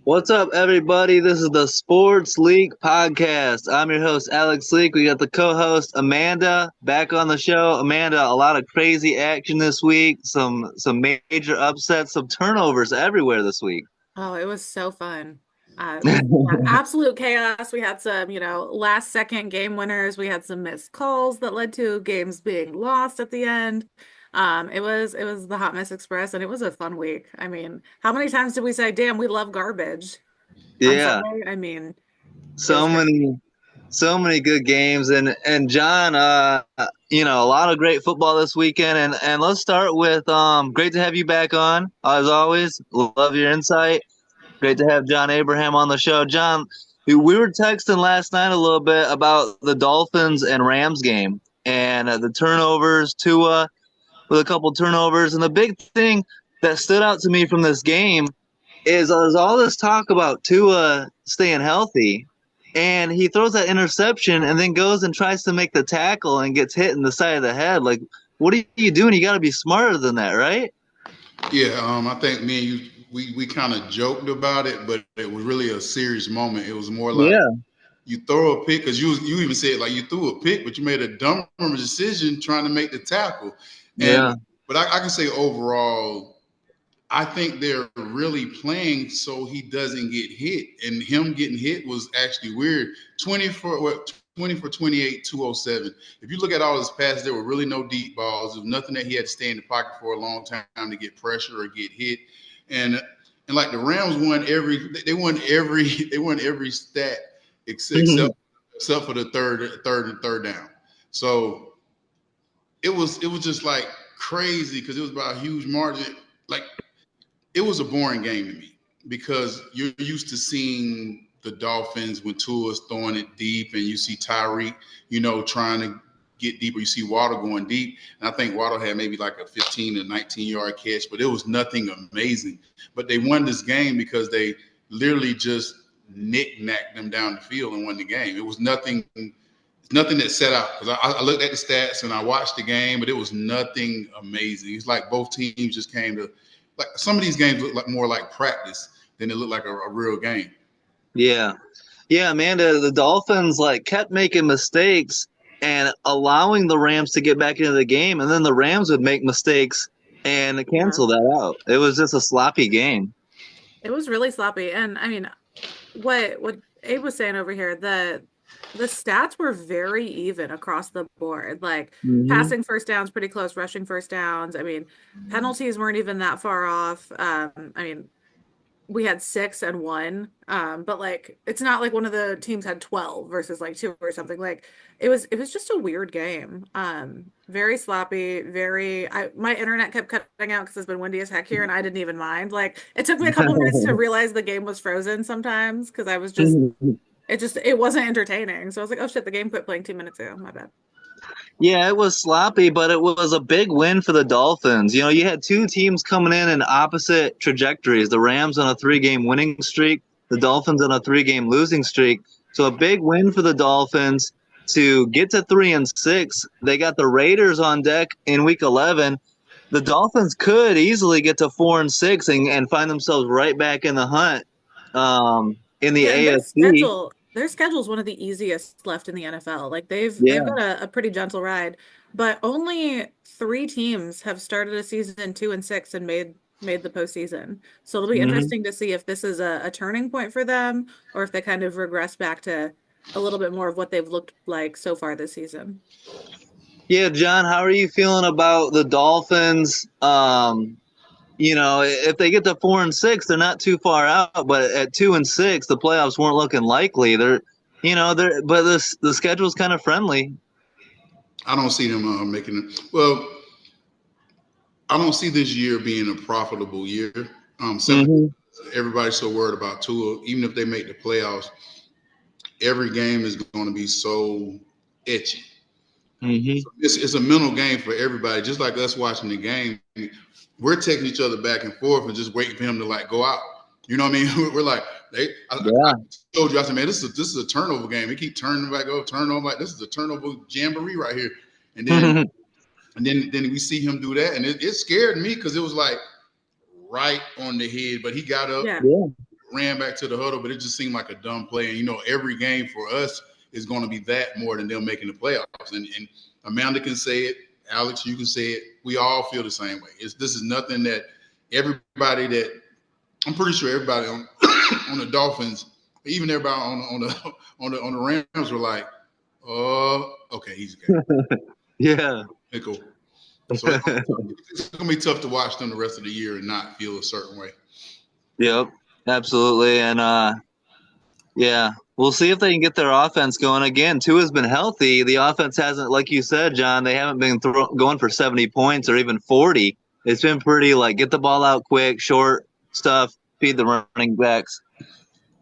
What's up, everybody? This is the Sports League Podcast. I'm your host, Alex Leak. We got the co-host Amanda back on the show. Amanda, a lot of crazy action this week. Some major upsets, some turnovers everywhere this week. Oh, it was so fun. Yeah, absolute chaos. We had some, last second game winners. We had some missed calls that led to games being lost at the end. It was the Hot Mess Express, and it was a fun week. I mean, how many times did we say, "Damn, we love garbage" on Yeah, Sunday? I mean, it was so great. many, so many good games, and John, a lot of great football this weekend, and let's start with great to have you back on as always. Love your insight. Great to have John Abraham on the show. John, we were texting last night a little bit about the Dolphins and Rams game and the turnovers, Tua with a couple turnovers. And the big thing that stood out to me from this game is there's all this talk about Tua staying healthy. And he throws that interception and then goes and tries to make the tackle and gets hit in the side of the head. Like, what are you doing? You got to be smarter than that, right? Yeah, I think me and you we kind of joked about it, but it was really a serious moment. It was more like Yeah. you throw a pick because you even said like you threw a pick, but you made a dumb decision trying to make the tackle. And Yeah. but I can say overall, I think they're really playing so he doesn't get hit, and him getting hit was actually weird. 20 for 28, 207. If you look at all his passes, there were really no deep balls. There was nothing that he had to stay in the pocket for a long time to get pressure or get hit. And like the Rams won every stat except for the third down. So it was just like crazy because it was by a huge margin. Like it was a boring game to me because you're used to seeing the Dolphins when Tua's throwing it deep, and you see Tyreek, trying to get deeper. You see Waddle going deep, and I think Waddle had maybe like a 15 to 19-yard catch, but it was nothing amazing. But they won this game because they literally just knick-knacked them down the field and won the game. It was nothing that set out because I looked at the stats and I watched the game, but it was nothing amazing. It's like both teams just came to like some of these games look like more like practice than it looked like a real game. Yeah. Yeah, Amanda, the Dolphins like kept making mistakes and allowing the Rams to get back into the game, and then the Rams would make mistakes and Yeah, cancel that out. It was just a sloppy game. it was really sloppy. And I mean, what Abe was saying over here, the stats were very even across the board. Like Hmm. passing first downs pretty close, rushing first downs. I mean, penalties weren't even that far off. I mean, we had 6 and 1. But like it's not like one of the teams had 12 versus like 2 or something. Like it was just a weird game. Very sloppy, my internet kept cutting out because it's been windy as heck here and I didn't even mind. Like it took me a couple minutes to realize the game was frozen sometimes because I was it wasn't entertaining. So I was like, oh shit, the game quit playing 2 minutes ago. My bad. Yeah, it was sloppy, but it was a big win for the Dolphins. You know, you had two teams coming in opposite trajectories. The Rams on a three-game winning streak, the Dolphins on a three-game losing streak. So a big win for the Dolphins to get to 3-6. They got the Raiders on deck in Week 11. The Dolphins could easily get to 4-6 and find themselves right back in the hunt in the Yeah, and AFC. their schedule is one of the easiest left in the NFL. Like they've Yeah. got a pretty gentle ride, but only 3 teams have started a season 2-6 and made the postseason. So it'll be Hmm. interesting to see if this is a turning point for them or if they kind of regress back to a little bit more of what they've looked like so far this season. Yeah, John, how are you feeling about the Dolphins? If they get to 4-6, they're not too far out. But at 2-6, the playoffs weren't looking likely. But the schedule's kind of friendly. I don't see them making it. Well, I don't see this year being a profitable year. Simply Hmm. everybody's so worried about Tua. Even if they make the playoffs, every game is going to be so etchy. Hmm. So it's a mental game for everybody. Just like us watching the game, we're taking each other back and forth and just waiting for him to like go out. You know what I mean? We're like, I Yeah. told you, I said, man, this is a turnover game. He keep turning back over, turning over like this is a turnover jamboree right here. And then and then we see him do that, and it scared me because it was like right on the head. But he got up, Yeah. Yeah. ran back to the huddle, but it just seemed like a dumb play. And, you know, every game for us is going to be that more than them making the playoffs. And Amanda can say it. Alex, you can say it. We all feel the same way. This is nothing that everybody that I'm pretty sure everybody on on the Dolphins, even everybody on the Rams were like, oh, okay, he's okay. Yeah. Okay, cool. So it's gonna be tough to watch them the rest of the year and not feel a certain way. Yep, absolutely. And yeah, we'll see if they can get their offense going again. Tua's been healthy. The offense hasn't, like you said, John, they haven't been going for 70 points or even 40. It's been pretty like get the ball out quick, short stuff, feed the running backs.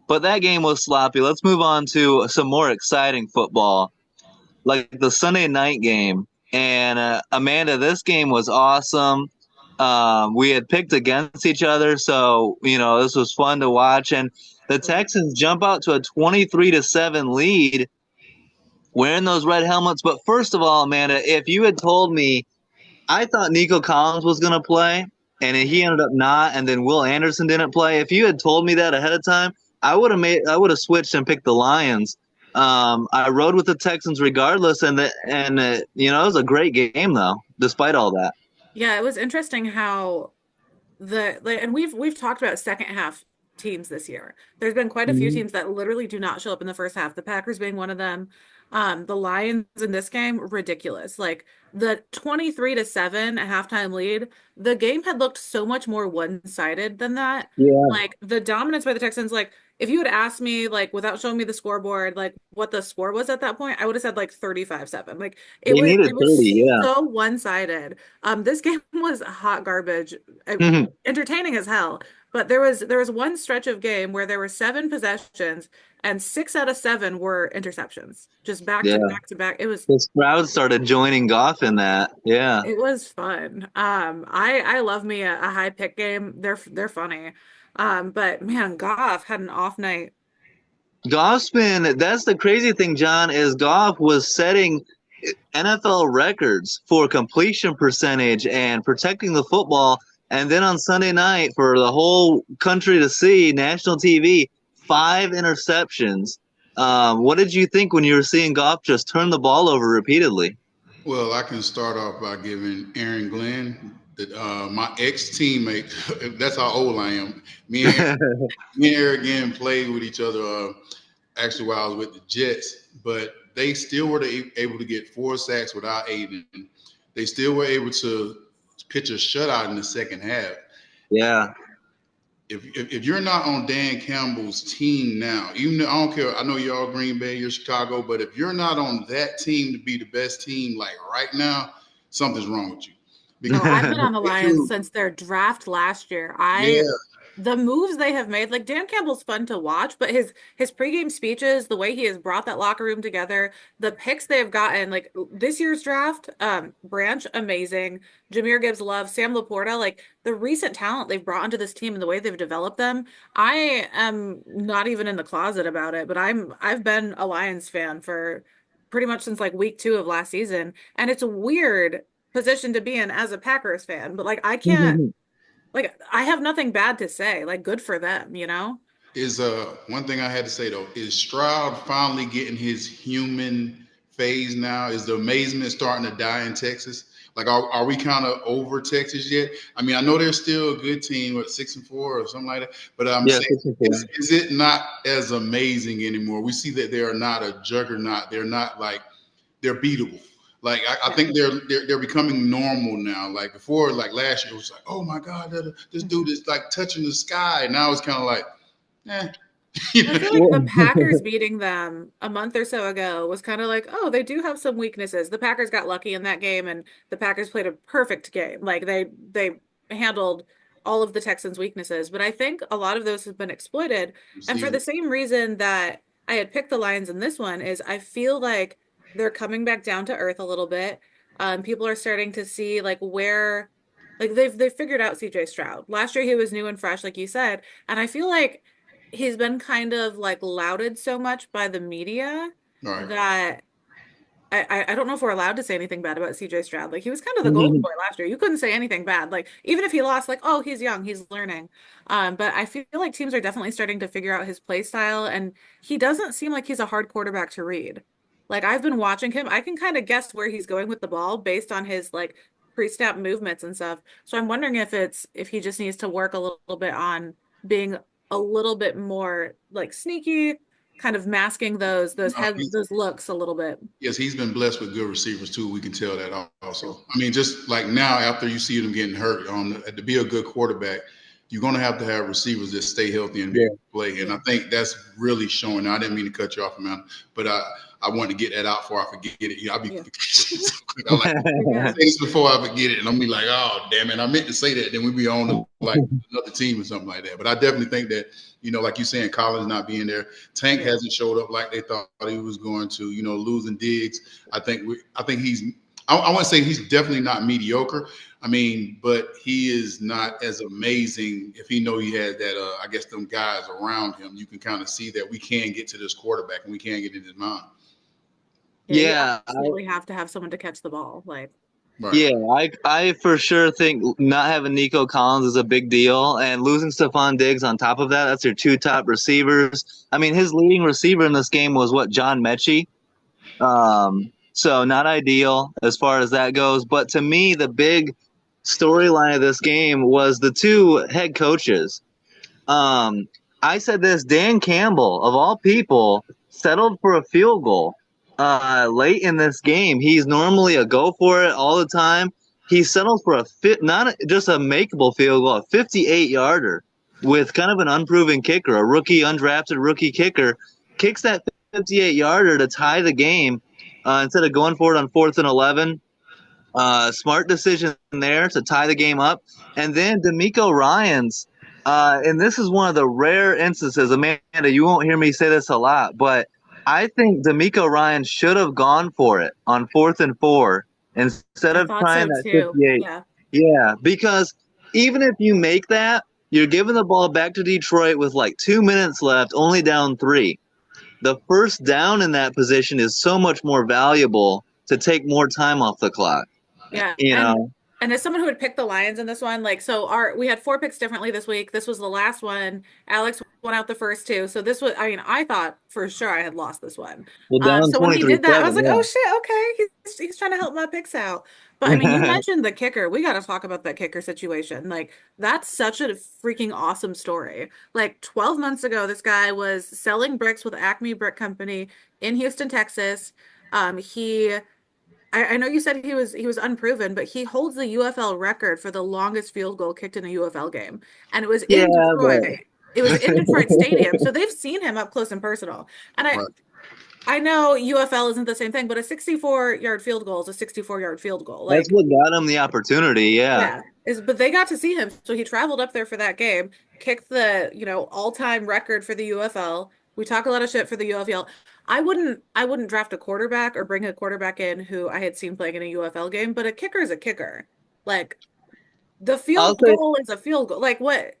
But that game was sloppy. Let's move on to some more exciting football, like the Sunday night game. And Amanda, this game was awesome. We had picked against each other, so this was fun to watch. And the Texans jump out to a 23-7 lead, wearing those red helmets. But first of all, Amanda, if you had told me, I thought Nico Collins was going to play, and he ended up not, and then Will Anderson didn't play. If you had told me that ahead of time, I would have switched and picked the Lions. I rode with the Texans regardless, and it was a great game though, despite all that. Yeah, it was interesting how and we've talked about second half teams this year. There's been quite a few teams that literally do not show up in the first half. The Packers being one of them. The Lions in this game, ridiculous. Like the 23-7 halftime lead, the game had looked so much more one-sided than that. Yeah. Like the dominance by the Texans, like if you had asked me, like without showing me the scoreboard, like what the score was at that point, I would have said like 35-7. Like it They needed it was 30, yeah. so one-sided. This game was hot garbage, entertaining as hell. But there was one stretch of game where there were 7 possessions and 6 out of 7 were interceptions, just back to back to back. It was this crowd started joining Goff in that. Yeah, it was fun. I love me a high pick game. They're funny. But man, Goff had an off night. Goff's been. That's the crazy thing, John, is Goff was setting NFL records for completion percentage and protecting the football. And then on Sunday night, for the whole country to see, national TV, 5 interceptions. What did you think when you were seeing Goff just turn the ball over repeatedly? Well, I can start off by giving Aaron Glenn, my ex-teammate, that's how old I am. Me and Aaron again played with each other actually while I was with the Jets, but they still were able to get 4 sacks without Aiden. They still were able to pitch a shutout in the second half. Yeah. If you're not on Dan Campbell's team now, even though I don't care, I know you're all Green Bay, you're Chicago, but if you're not on that team to be the best team like right now, something's wrong with you. Because I've been on the Lions since their draft last year. The moves they have made, like Dan Campbell's fun to watch, but his pregame speeches, the way he has brought that locker room together, the picks they have gotten, like this year's draft, Branch, amazing. Jahmyr Gibbs, love. Sam Laporta, like the recent talent they've brought into this team and the way they've developed them. I am not even in the closet about it, but I've been a Lions fan for pretty much since like week 2 of last season, and it's a weird position to be in as a Packers fan, but like I can't. Like, I have nothing bad to say. Like, good for them, Is one thing I had to say though, is Stroud finally getting his human phase now? Is the amazement starting to die in Texas? Like, are we kind of over Texas yet? I mean, I know they're still a good team with 6-4 or something like that, but I'm saying, is it not as amazing anymore? We see that they are not a juggernaut. They're not like they're beatable. Like I think they're becoming normal now. Like before, like last year, it was like, oh my God, this dude is like touching the sky. Now it's kind of like, I feel like the Packers beating them a month or so ago was kind of like, oh, they do have some weaknesses. The Packers got lucky in that game, and the Packers played a perfect game. Like they handled all of the Texans' weaknesses. But I think a lot of those have been exploited. And for the same reason that I had picked the Lions in this one is I feel like they're coming back down to earth a little bit. People are starting to see like where, like they've figured out CJ Stroud. Last year he was new and fresh, like you said, and I feel like he's been kind of like lauded so much by the media that I don't know if we're allowed to say anything bad about CJ Stroud. Like he was kind of the golden boy last year. You couldn't say anything bad. Like even if he lost, like, oh, he's young, he's learning. But I feel like teams are definitely starting to figure out his play style, and he doesn't seem like he's a hard quarterback to read. Like I've been watching him, I can kind of guess where he's going with the ball based on his like pre-snap movements and stuff. So I'm wondering if he just needs to work a little bit on being a little bit more like sneaky, kind of masking those looks a little bit. Yes, he's been blessed with good receivers too. We can tell that also. I mean, just like now, after you see them getting hurt, to be a good quarterback, you're going to have receivers that stay healthy and be able to play. And I think that's really showing. Now, I didn't mean to cut you off, man, but I want to get that out before I forget it. You know, I'll be I like say this before I forget it, and I'm be like, oh damn it, I meant to say that. Then we be on to like another team or something like that. But I definitely think that, you know, like you're saying, Collins not being there, Tank hasn't showed up like they thought he was going to. You know, losing Diggs. I think he's. I want to say he's definitely not mediocre. I mean, but he is not as amazing. If he know he has that, I guess them guys around him, you can kind of see that we can get to this quarterback and we can get in his mind. Yeah, you absolutely have to have someone to catch the ball. Like, right. Yeah, I for sure think not having Nico Collins is a big deal, and losing Stephon Diggs on top of that, that's your two top receivers. I mean, his leading receiver in this game was John Mechie. So not ideal as far as that goes. But to me, the big storyline of this game was the two head coaches. I said this, Dan Campbell, of all people, settled for a field goal late in this game. He's normally a go for it all the time. He settles for not just a makeable field goal, a 58-yarder with kind of an unproven kicker, a undrafted rookie kicker, kicks that 58-yarder to tie the game instead of going for it on 4th and 11. Smart decision there to tie the game up. And then D'Amico Ryans, and this is one of the rare instances, Amanda, you won't hear me say this a lot, but I think D'Amico Ryans should have gone for it on 4th and 4 instead of trying that 58. Yeah, because even if you make that, you're giving the ball back to Detroit with like 2 minutes left, only down 3. The first down in that position is so much more valuable to take more time off the clock. Yeah. You know. And as someone who had picked the Lions in this one, like, so we had 4 picks differently this week. This was the last one. Alex won out the first 2. So this was, I mean, I thought for sure I had lost this one. Well, so when he did that, I was like, oh shit, okay. He's trying to help my picks out. But I mean, you mentioned the kicker. We got to talk about that kicker situation. Like, that's such a freaking awesome story. Like 12 months ago, this guy was selling bricks with Acme Brick Company in Houston, Texas. I know you said he was unproven, but he holds the UFL record for the longest field goal kicked in a UFL game. And it was in Detroit. But... It was in Detroit Stadium. So they've seen him up close and personal. And I know UFL isn't the same thing, but a 64-yard field goal is a 64-yard field goal. Like, that's what got him the opportunity, yeah. But they got to see him. So he traveled up there for that game, kicked the, all-time record for the UFL. We talk a lot of shit for the UFL. I wouldn't draft a quarterback or bring a quarterback in who I had seen playing in a UFL game, but a kicker is a kicker. Like, the field goal is a field goal. Like, what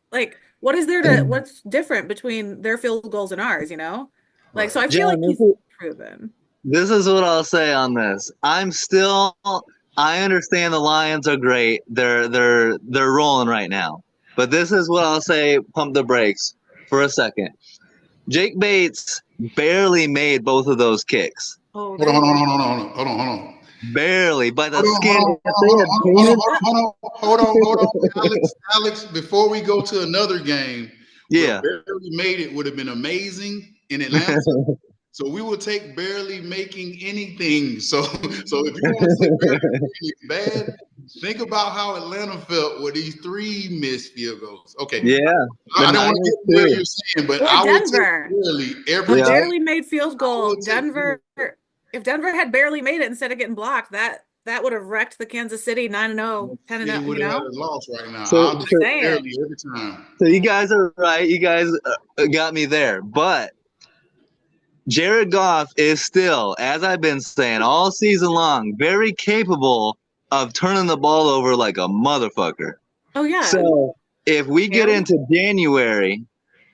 is there to, what's different between their field goals and ours, Like, so I feel like he's proven. This is what I'll say on this. I understand the Lions are great. They're rolling right now. But this is what I'll say, pump the brakes for a second. Jake Bates barely made both of those kicks. Hold on. Barely, by the skin. Hold on. Alex, before we go to another game, barely made it would have been amazing in Atlanta. So we will take barely making anything. So if you want to say barely making bad, think about how Atlanta felt with these 3 missed field goals. Okay. Yeah. I don't want to get where you're saying, but I would take barely every barely made field goal. Denver, if Denver had barely made it instead of getting blocked, that would have wrecked the Kansas City 9-0, 10-0. Would have lost right now. I'm barely every time. So you guys are right. You guys got me there, but Jared Goff is still, as I've been saying all season long, very capable of turning the ball over like a motherfucker. Oh, yeah. So if we get into January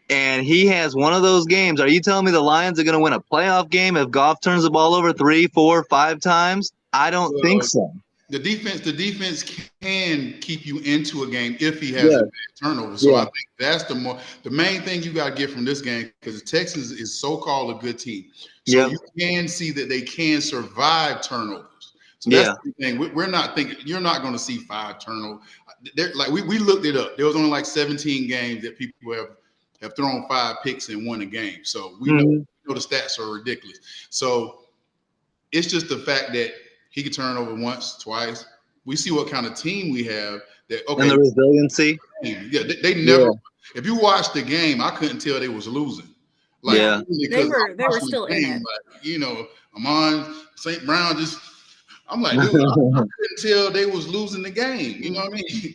and he has one of those games. Are you telling me the Lions are going to win a playoff game if Goff turns the ball over 3, 4, 5 times? I don't think Well, so. the defense can keep you into a game if he has Yeah, a bad turnover. So I yeah, think that's the main thing you got to get from this game, because the Texans is so-called a good team. So yep, you can see that they can survive turnovers. So that's yeah. the thing. We're not thinking you're not going to see 5 turnovers. Like we looked it up. There was only like 17 games that people have thrown 5 picks and won a game. So we know Mm-hmm. the stats are ridiculous. So it's just the fact that he could turn over once, twice. We see what kind of team we have. That And okay, the resiliency. yeah, they never. Yeah, If you watch the game, I couldn't tell they was losing. Like Yeah. yeah. because I'm They were watching still the in game, it. like Amon St. Brown just. I'm like, dude, I couldn't tell they was losing the game. You know what I mean?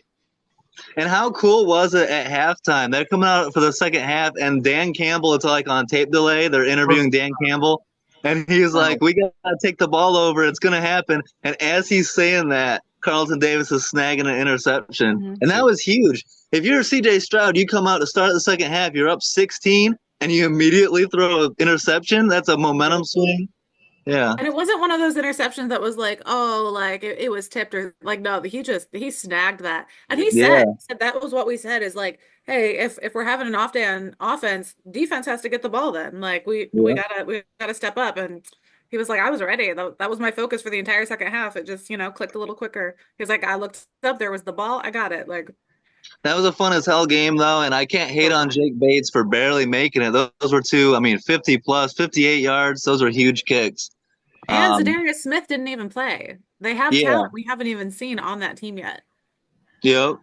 And how cool was it at halftime? They're coming out for the second half, and Dan Campbell, it's like on tape delay. They're interviewing Dan Campbell, and he's like, "We got to take the ball over. It's going to happen." And as he's saying that, Carlton Davis is snagging an interception. Mm-hmm. And that was huge. If you're CJ Stroud, you come out to start the second half, you're up 16, and you immediately throw an interception. That's a momentum swing. Yeah. And it wasn't one of those interceptions that was like, oh, like it was tipped or like no, he snagged that. And Yeah. he said that was what we said is like, hey, if we're having an off day on offense, defense has to get the ball then. Like Yeah. we gotta step up. And he was like, I was ready. That was my focus for the entire second half. It just, clicked a little quicker. He was like, I looked up, there was the ball, I got it. Like That was a fun as hell game, though, and I can't hate so on fun. Jake Bates for barely making it. Those were two, 50 plus, 58 yards. Those were huge kicks. And Um, Zadarius Smith didn't even play. They have yeah, talent we haven't even seen on that team yet. yep.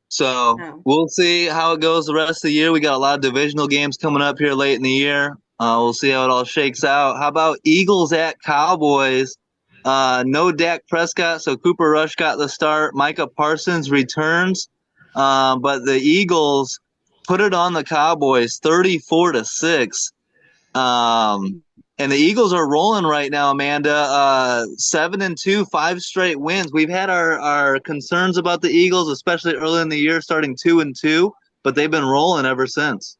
So No. we'll see how it goes the rest of the year. We got a lot of divisional games coming up here late in the year. We'll see how it all shakes out. How about Eagles at Cowboys? No Dak Prescott, so Cooper Rush got the start. Micah Parsons returns, but the Eagles put it on the Cowboys 34-6. And the Eagles are rolling right now, Amanda. 7-2, 5 straight wins. We've had our concerns about the Eagles, especially early in the year, starting 2-2, but they've been rolling ever since.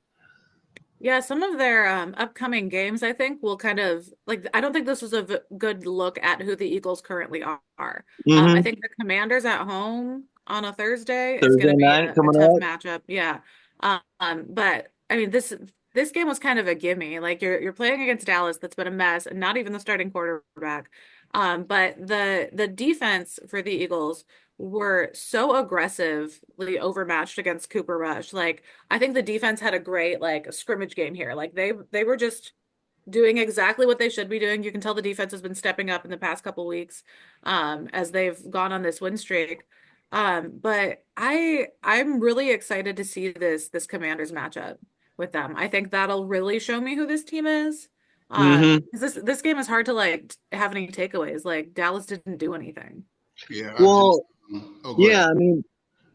Yeah, some of their upcoming games, I think, will kind of like. I don't think this was a good look at who the Eagles currently are. I Mm-hmm. think the Commanders at home on a Thursday is going Thursday to be night a coming tough up. matchup. Yeah, but I mean this game was kind of a gimme. Like you're playing against Dallas, that's been a mess, and not even the starting quarterback. But the defense for the Eagles were so aggressively overmatched against Cooper Rush. Like I think the defense had a great like scrimmage game here. Like they were just doing exactly what they should be doing. You can tell the defense has been stepping up in the past couple weeks as they've gone on this win streak. But I'm really excited to see this Commanders matchup with them. I think that'll really show me who this team is. Mm-hmm. 'Cause this game is hard to like have any takeaways. Like Dallas didn't do anything. Yeah, Well, go ahead.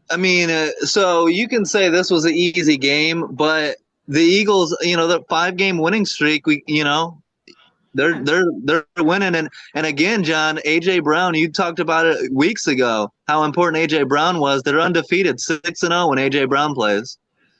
yeah, so you can say this was an easy game, but the Eagles, the 5-game winning streak, they're Yeah. they're winning, and again, John, AJ Brown, you talked about it weeks ago, how important AJ Brown was. They're undefeated, 6-0 when AJ Brown plays.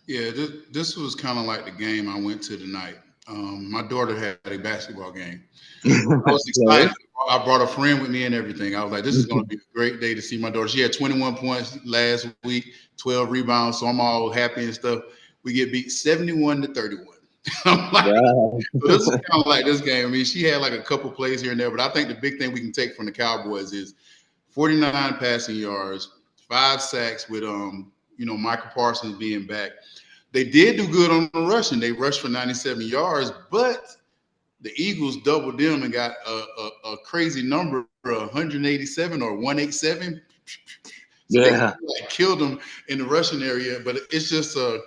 Yeah, this was kind of like the game I went to tonight. My daughter had a basketball game. I was excited. I brought a friend with me and everything. I was like, this is going to be a great day to see my daughter. She had 21 points last week, 12 rebounds, so I'm all happy and stuff. We get beat 71-31. I'm like, Wow. so this is kind of like this game. I mean, she had like a couple plays here and there, but I think the big thing we can take from the Cowboys is 49 passing yards, 5 sacks with Michael Parsons being back. They did do good on the rushing. They rushed for 97 yards, but the Eagles doubled them and got a crazy number, 187 or 187. So they Yeah. killed them in the rushing area. But it's just a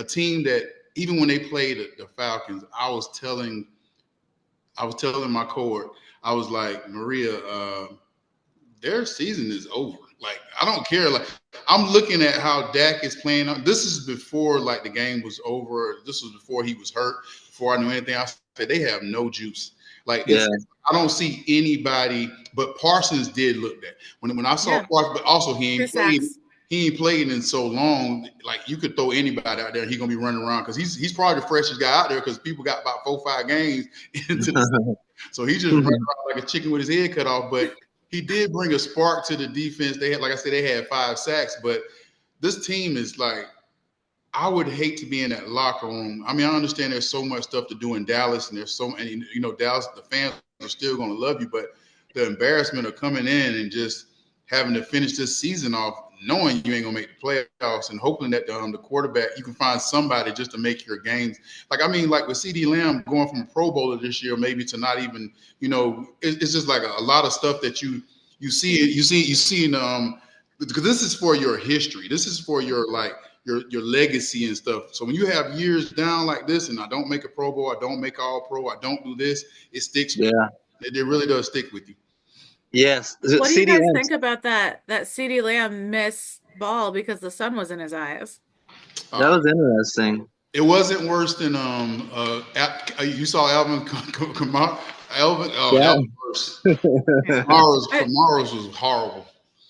team that even when they played the Falcons, I was telling my cohort, I was like, Maria, their season is over. Like, I don't care. Like, I'm looking at how Dak is playing. This is before like the game was over. This was before he was hurt. Before I knew anything, I said they have no juice. Like, Yeah. I don't see anybody. But Parsons did look that when I saw Yeah. Parsons, but also he 2 ain't played. sacks. he ain't played in so long. Like you could throw anybody out there, and he's gonna be running around because he's probably the freshest guy out there because people got about 4-5 games into the so he just running around like a chicken with his head cut off. But he did bring a spark to the defense. They had, like I said, they had 5 sacks, but this team is like, I would hate to be in that locker room. I mean, I understand there's so much stuff to do in Dallas, and there's so many, Dallas, the fans are still going to love you, but the embarrassment of coming in and just having to finish this season off knowing you ain't going to make the playoffs and hoping that the quarterback, you can find somebody just to make your games. Like, I mean, like with CD Lamb going from a Pro Bowler this year, maybe to not even, it's just like a lot of stuff that you see in, because this is for your history. This is for your your legacy and stuff. So when you have years down like this, and I don't make a Pro Bowl, I don't make All Pro, I don't do this, it sticks with you. It really does stick with you. Yes. What do you guys think about that CeeDee Lamb missed ball because the sun was in his eyes? That was interesting. It wasn't worse than you saw Alvin Kamara. Alvin worse. Kamara's was horrible.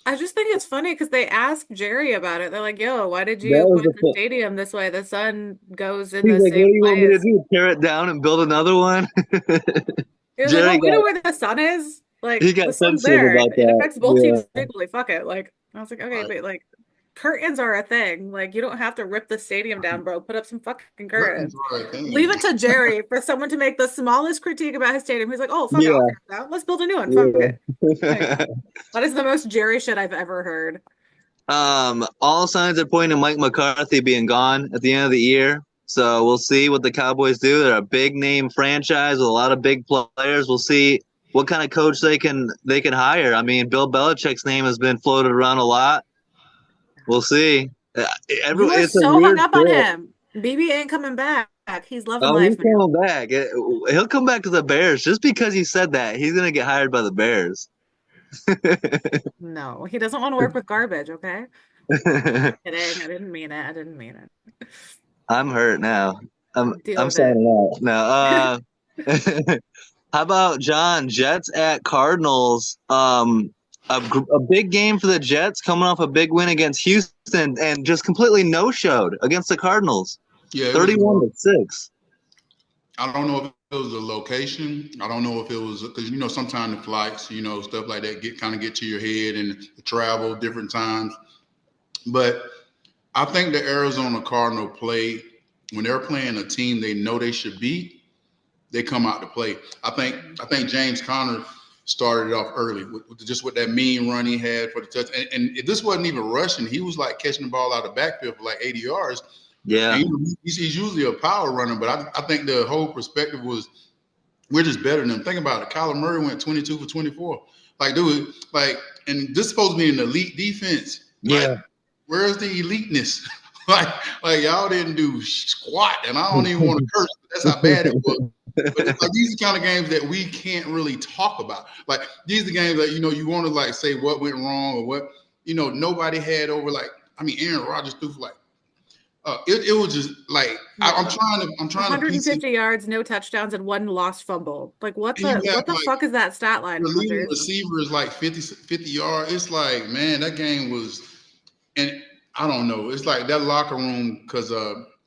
I just think it's funny because they asked Jerry about it. They're like, "Yo, why did you put the stadium this way? The sun goes in the same place." What do you want me to do? Tear it down and build another one? You're like, "Well, we know where the sun is. Like, he got the sun's there. It affects both teams equally. Fuck it." Like, I was like, okay, but like, curtains are a thing. Like, you don't have to rip the stadium down, bro. Put up some fucking curtains. Leave it to Jerry for someone to make the smallest critique about his stadium. He's like, "Oh, fuck it, I'll tear it down. Let's build a new one. Fuck it." Like, that is the most Jerry shit I've ever heard. All signs are pointing to Mike McCarthy being gone at the end of the year. So we'll see what the Cowboys do. They're a big name franchise with a lot of big players. We'll see what kind of coach they can hire. I mean, Bill Belichick's name has been floated around a lot. We'll see. You're so hung up on him. BB ain't coming back. He's loving life. He's coming back. He'll come back to the Bears just because he said that. He's gonna get hired by the Bears. No, he doesn't want to work with garbage. Okay. Kidding. I didn't mean it. I'm hurt now. I'm signing out now. How about John? Jets at Cardinals. A big game for the Jets, coming off a big win against Houston, and just completely no-showed against the Cardinals. Yeah, 31-6. I don't know if it was the location. I don't know if it was because sometimes the flights, stuff like that get to your head, and the travel different times. But I think the Arizona Cardinal play when they're playing a team they know they should beat. They come out to play. I think James Conner started it off early with that mean run he had for the touch. And this wasn't even rushing. He was like catching the ball out of the backfield for like 80 yards. Yeah. He's usually a power runner, but I think the whole perspective was we're just better than them. Think about it. Kyler Murray went 22 for 24. Like, dude, and this is supposed to be an elite defense. Yeah. Like, where's the eliteness? like y'all didn't do squat, and I don't even want to curse. That's how bad it was. But it's like these are the kind of games that we can't really talk about. Like these are the games that you want to say what went wrong or what nobody had over. Aaron Rodgers threw for it was just like I'm trying 150 yards, no touchdowns, and 1 lost fumble. Like what the fuck is that stat line? The leading receiver is like 50 yards. It's like, man, that game was, and I don't know. It's like that locker room because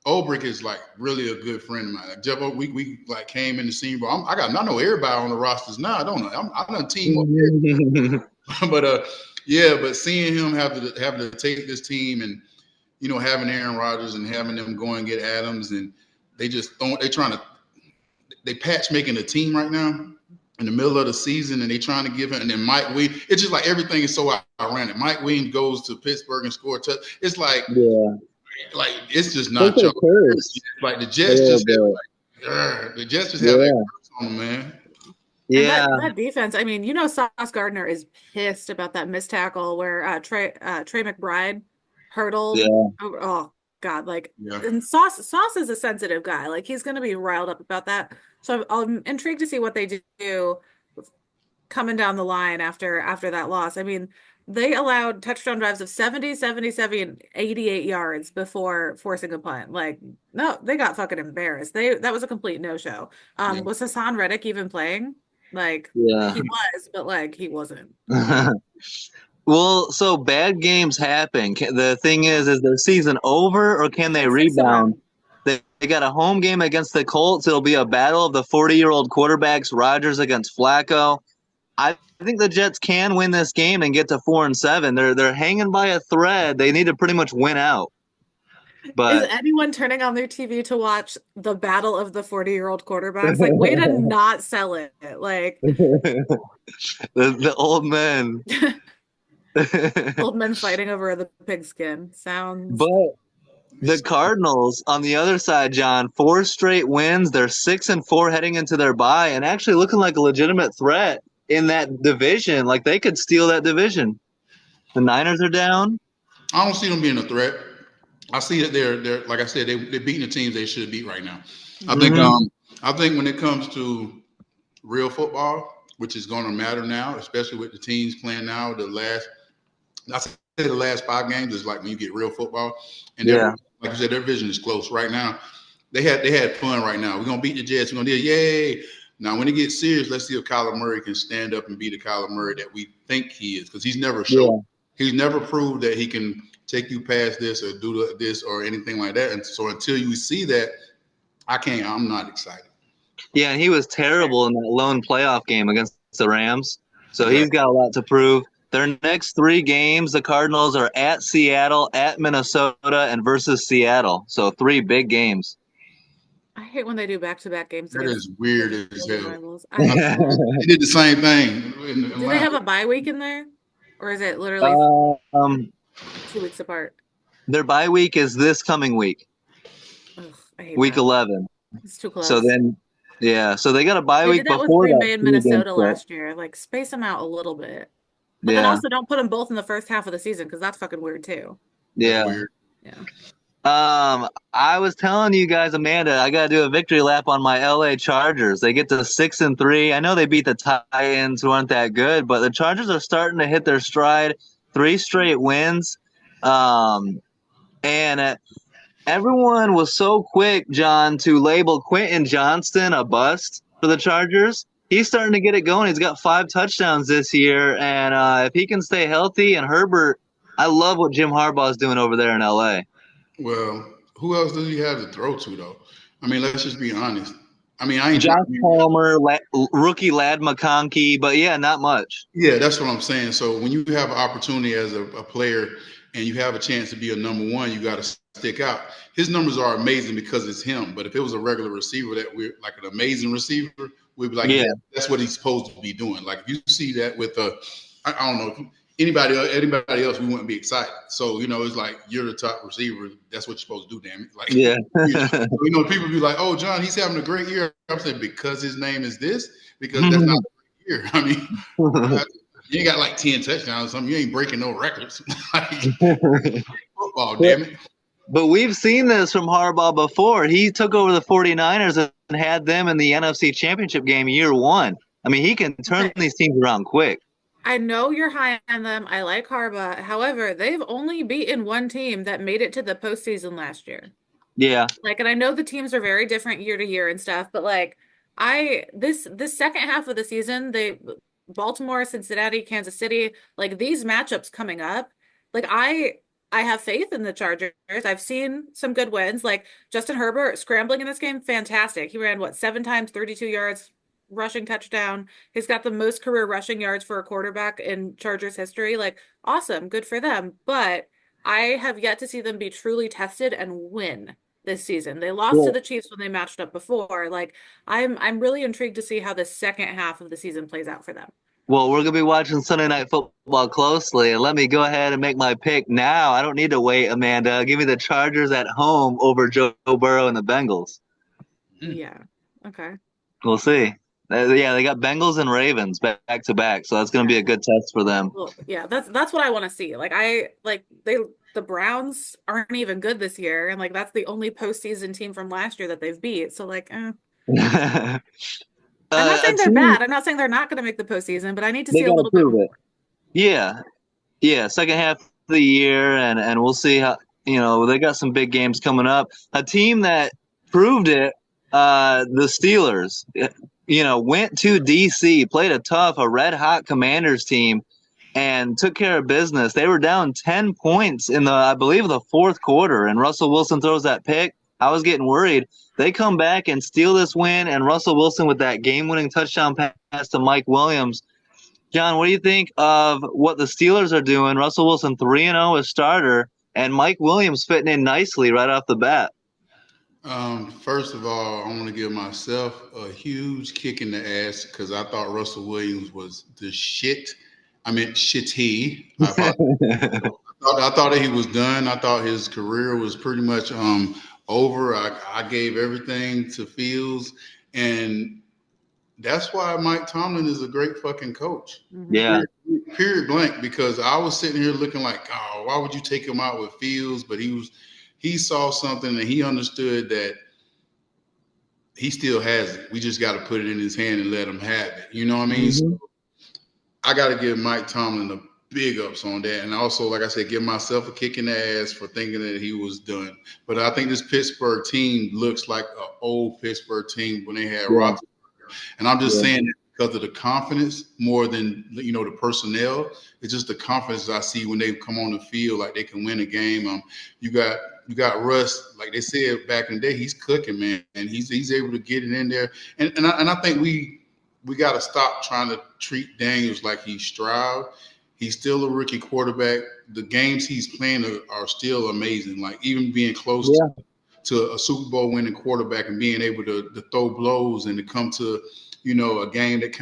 Ulbrich is like really a good friend of mine. Like Jeff, we like came in the scene, but I know everybody on the rosters now. I don't know. I'm on a team up here. but seeing him have to take this team and having Aaron Rodgers and having them go and get Adams, and they patch making a team right now in the middle of the season, and they trying to give him, and then Mike Williams. It's just like everything is so ironic. Mike Williams goes to Pittsburgh and scores touch. It's like, like it's just not your like the Jets just have the Jets just have that curse on them, man. Yeah, that defense. I mean, Sauce Gardner is pissed about that missed tackle where Trey McBride hurdled. Yeah. Oh God, and Sauce is a sensitive guy. Like he's going to be riled up about that. So I'm intrigued to see what they do coming down the line after that loss. I mean, they allowed touchdown drives of 70, 77, 88 yards before forcing a punt. Like, no, they got fucking embarrassed. That was a complete no-show. Was Hassan Reddick even playing? Like, he was, but he wasn't. Well, so bad games happen. The thing is the season over or can It's they like 6-1. rebound? They got a home game against the Colts. It'll be a battle of the 40-year-old quarterbacks, Rodgers against Flacco. I think the Jets can win this game and get to 4-7. They're hanging by a thread. They need to pretty much win out. Is But anyone turning on their TV to watch the battle of the 40-year-old quarterbacks? Like, way to not sell it. Like, the old men. old men fighting over the pigskin. Sounds. But the Cardinals on the other side, John, 4 straight wins. They're 6-4 heading into their bye and actually looking like a legitimate threat in that division. Like they could steal that division. The Niners are down. I don't see them being a threat. I see that they're like I said, they're beating the teams they should beat right now. I think I think when it comes to real football, which is going to matter now, especially with the teams playing now, I say the last 5 games is like when you get real football, and Yeah. like you said, their vision is close right now. They had fun right now. We're gonna beat the Jets. We're gonna do it. Yay! Now, when it gets serious, let's see if Kyler Murray can stand up and be the Kyler Murray that we think he is, because he's never showed. He's never proved that he can take you past this or do this or anything like that. And so until you see that, I'm not excited. Yeah, and he was terrible in that lone playoff game against the Rams. So he's got a lot to prove. Their next 3 games, the Cardinals are at Seattle, at Minnesota, and versus Seattle. So 3 big games. I hate when they do back-to-back games. That is weird as hell. Rivals. They did the same thing. Do they have a bye week in there? Or is it literally 2 weeks apart? Their bye week is this coming week. Ugh, I hate week that. 11. It's too close. So then, yeah. So they got a bye They week did that with before Green that. Bay and Minnesota last year. Like, space them out a little bit. But then also don't put them both in the first half of the season because that's fucking weird too. Yeah. Weird. Yeah. I was telling you guys, Amanda, I got to do a victory lap on my LA Chargers. They get to 6-3. I know they beat the Titans, who aren't that good, but the Chargers are starting to hit their stride. 3 straight wins. And everyone was so quick, John, to label Quentin Johnston a bust for the Chargers. He's starting to get it going. He's got 5 touchdowns this year, and if he can stay healthy, and Herbert, I love what Jim Harbaugh is doing over there in LA. Well, who else does he have to throw to, though? I mean, let's just be honest. I mean, I ain't Josh Palmer, rookie Lad McConkey, but yeah, not much. Yeah, that's what I'm saying. So when you have an opportunity as a player and you have a chance to be a number one, you got to stick out. His numbers are amazing because it's him. But if it was a regular receiver that we're like an amazing receiver, we'd be like, yeah, that's what he's supposed to be doing. Like if you see that with I don't know, anybody else, we wouldn't be excited. So, it's like you're the top receiver. That's what you're supposed to do, damn it. Like, yeah. People be like, oh, John, he's having a great year. I'm saying because his name is this, because that's not a great year. I mean, you ain't got like 10 touchdowns or something. You ain't breaking no records. Football, damn it. But we've seen this from Harbaugh before. He took over the 49ers and had them in the NFC Championship game year 1. I mean, he can turn these teams around quick. I know you're high on them. I like Harbaugh. However, they've only beaten one team that made it to the postseason last year. Yeah. And I know the teams are very different year to year and stuff, but this second half of the season, Baltimore, Cincinnati, Kansas City, these matchups coming up, I have faith in the Chargers. I've seen some good wins. Justin Herbert scrambling in this game, fantastic. He ran 7 times, 32 yards. Rushing touchdown. He's got the most career rushing yards for a quarterback in Chargers history. Awesome. Good for them. But I have yet to see them be truly tested and win this season. They lost to the Chiefs when they matched up before. I'm really intrigued to see how the second half of the season plays out for them. Well, we're going to be watching Sunday Night Football closely, and let me go ahead and make my pick now. I don't need to wait, Amanda. Give me the Chargers at home over Joe Burrow and the Bengals. Yeah. Okay. We'll see. Yeah, they got Bengals and Ravens back to back, so that's going to be a good test for them. Well, yeah, that's what I want to see. The Browns aren't even good this year, and that's the only postseason team from last year that they've beat. So I'm not saying they're bad. I'm not saying they're not going to make the postseason, but I need to see a little bit more. Yeah, second half of the year, and we'll see how they got some big games coming up. A team that proved it, the Steelers. Went to D.C., played a red-hot Commanders team, and took care of business. They were down 10 points in I believe, the fourth quarter, and Russell Wilson throws that pick. I was getting worried. They come back and steal this win, and Russell Wilson with that game-winning touchdown pass to Mike Williams. John, what do you think of what the Steelers are doing? Russell Wilson 3-0 as starter, and Mike Williams fitting in nicely right off the bat. First of all, I want to give myself a huge kick in the ass because I thought Russell Williams was the shit. I meant shitty. I thought that he was done. I thought his career was pretty much over. I gave everything to Fields, and that's why Mike Tomlin is a great fucking coach. Yeah. Period blank. Because I was sitting here looking like, oh, why would you take him out with Fields? But he saw something and he understood that he still has it. We just got to put it in his hand and let him have it. You know what I mean? Mm-hmm. So I got to give Mike Tomlin a big ups on that. And also, like I said, give myself a kick in the ass for thinking that he was done. But I think this Pittsburgh team looks like an old Pittsburgh team when they had Roethlisberger. And I'm just saying that because of the confidence more than, the personnel. It's just the confidence I see when they come on the field, like they can win a game. You got Russ, like they said back in the day, he's cooking, man, and he's able to get it in there. And I think we got to stop trying to treat Daniels like he's Stroud. He's still a rookie quarterback. The games he's playing are still amazing. Like even being close to a Super Bowl winning quarterback and being able to throw blows and to come to, a game that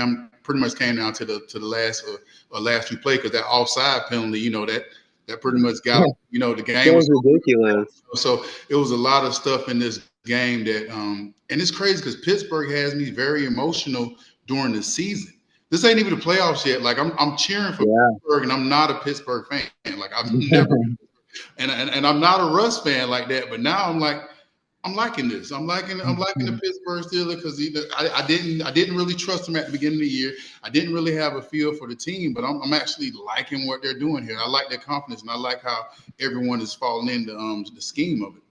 pretty much came down to the last few plays because that offside penalty, that pretty much got the game was ridiculous. So it was a lot of stuff in this game that and it's crazy because Pittsburgh has me very emotional during the season. This ain't even the playoffs yet. Like I'm cheering for Pittsburgh, and I'm not a Pittsburgh fan. Like I've never, and I'm not a Russ fan like that. But now I'm like, I'm liking this. I'm liking the Pittsburgh Steelers because I didn't really trust them at the beginning of the year. I didn't really have a feel for the team, but I'm actually liking what they're doing here. I like their confidence, and I like how everyone is falling into the scheme of it.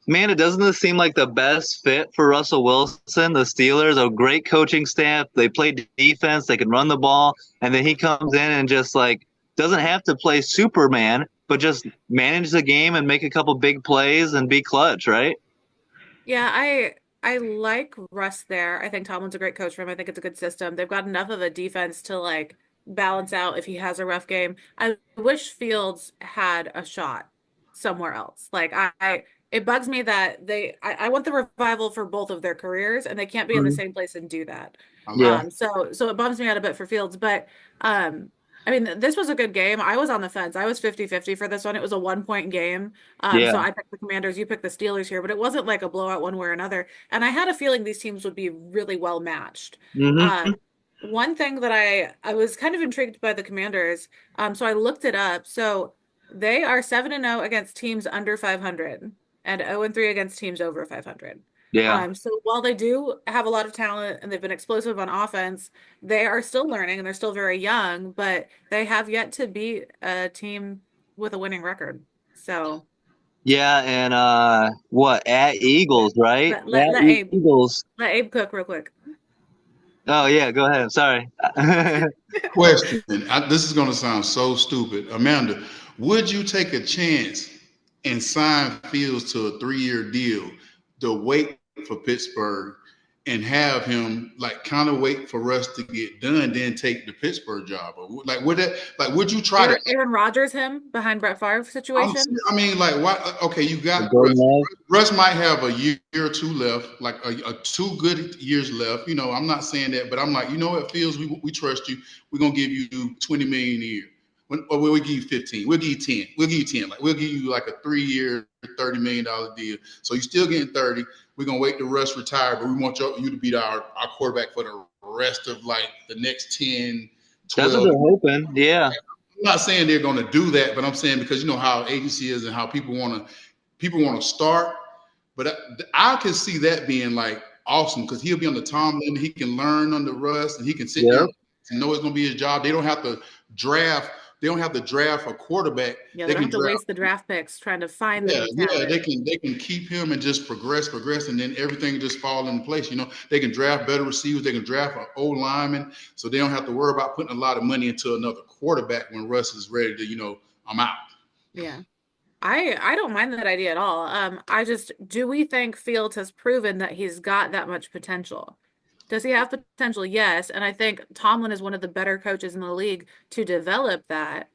Man, doesn't this seem like the best fit for Russell Wilson? The Steelers, a great coaching staff. They play defense. They can run the ball. And then he comes in and just doesn't have to play Superman, but just manage the game and make a couple big plays and be clutch, right? Yeah, I like Russ there. I think Tomlin's a great coach for him. I think it's a good system. They've got enough of a defense to balance out if he has a rough game. I wish Fields had a shot somewhere else. It bugs me that I want the revival for both of their careers, and they can't be in the same place and do that. Yeah. So it bums me out a bit for Fields, but this was a good game. I was on the fence. I was 50-50 for this one. It was a 1-point game. So I picked the Commanders, you picked the Steelers here, but it wasn't like a blowout one way or another. And I had a feeling these teams would be really well matched. Mm-hmm. One thing that I was kind of intrigued by the Commanders. So I looked it up. So they are 7-0 against teams under 500 and 0-3 against teams over 500. Yeah. So while they do have a lot of talent and they've been explosive on offense, they are still learning and they're still very young, but they have yet to beat a team with a winning record. So yeah, and at Eagles, right? Let Eagles. Let Abe cook real quick. Oh yeah, go ahead. Sorry. Question. This is going to sound so stupid. Amanda, would you take a chance and sign Fields to a 3-year deal to wait for Pittsburgh and have him kind of wait for Russ to get done, then take the Pittsburgh job? Or would you try to Aaron Rodgers him behind Brett Favre situation? Why? Okay, you got Russ. Russ might have a year or two left, a 2 good years left. I'm not saying that, but I'm like, you know what, Fields, we trust you. We're gonna give you $20 million a year. Or we'll give you 15. We'll give you 10. We'll give you 10. We'll give you a 3-year, $30 million deal. So you're still getting 30. We're gonna wait till Russ retire, but we want you to be our quarterback for the rest of the next 10, 12. That's what they're hoping. Yeah. I'm not saying they're gonna do that, but I'm saying because you know how agency is and how people want to start. But I can see that being awesome because he'll be on the Tomlin. He can learn under Russ and he can sit there and know it's gonna be his job. They don't have to draft they don't have to draft a quarterback. Yeah, they don't have to waste the draft picks trying to find the new talent. They can keep him and just progress, and then everything just fall into place. You know, they can draft better receivers, they can draft an old lineman, so they don't have to worry about putting a lot of money into another quarterback when Russ is ready to, you know, I'm out. Yeah. I don't mind that idea at all. Do we think Fields has proven that he's got that much potential? Does he have potential? Yes. And I think Tomlin is one of the better coaches in the league to develop that.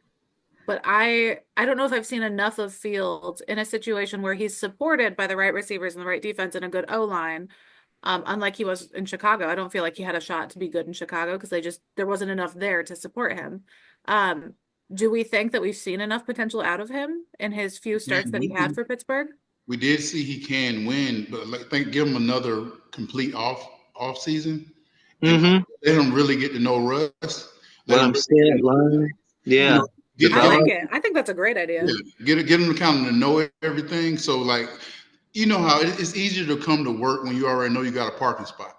But I don't know if I've seen enough of Fields in a situation where he's supported by the right receivers and the right defense and a good O-line. Unlike he was in Chicago. I don't feel like he had a shot to be good in Chicago because there wasn't enough there to support him. Do we think that we've seen enough potential out of him in his few starts that he had for Pittsburgh? We did see he can win, but I think give him another complete off season. Let him really get to know Russ. Let him sit, learn. Yeah. You know, I like it. I think that's a great idea. Yeah. Get him to kind of know everything. So, like, you know how it's easier to come to work when you already know you got a parking spot.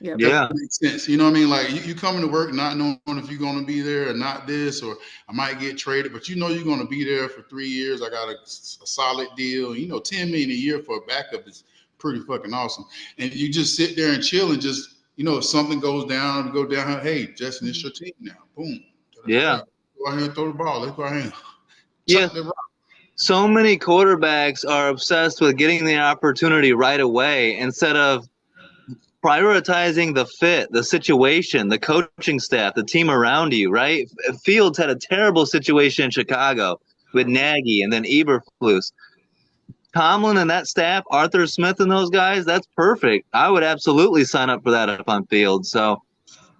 Yep. Yeah. That makes sense. You know what I mean? Like you coming to work not knowing if you're going to be there or not this, or I might get traded, but you know you're going to be there for 3 years. I got a solid deal. You know, $10 million a year for a backup is pretty fucking awesome. And you just sit there and chill and just, you know, if something goes down, hey, Justin, it's your team now. Boom. Yeah. Go ahead and throw the ball. Let's go ahead. Yeah. So many quarterbacks are obsessed with getting the opportunity right away instead of prioritizing the fit, the situation, the coaching staff, the team around you, right? Fields had a terrible situation in Chicago with Nagy and then Eberflus. Tomlin and that staff, Arthur Smith and those guys, that's perfect. I would absolutely sign up for that up on Fields. So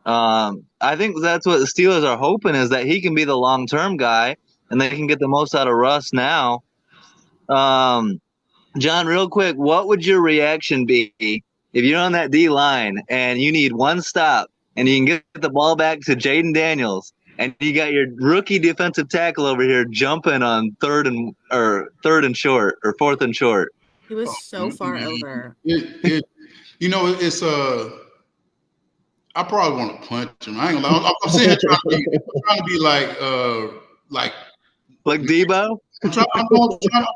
I think that's what the Steelers are hoping, is that he can be the long-term guy and they can get the most out of Russ now. John, real quick, what would your reaction be if you're on that D line and you need one stop and you can get the ball back to Jaden Daniels and you got your rookie defensive tackle over here jumping on third and short or fourth and short? He was so far over. You know, it's I probably want to punch him. I ain't gonna lie. I'm saying trying to be like Debo. I'm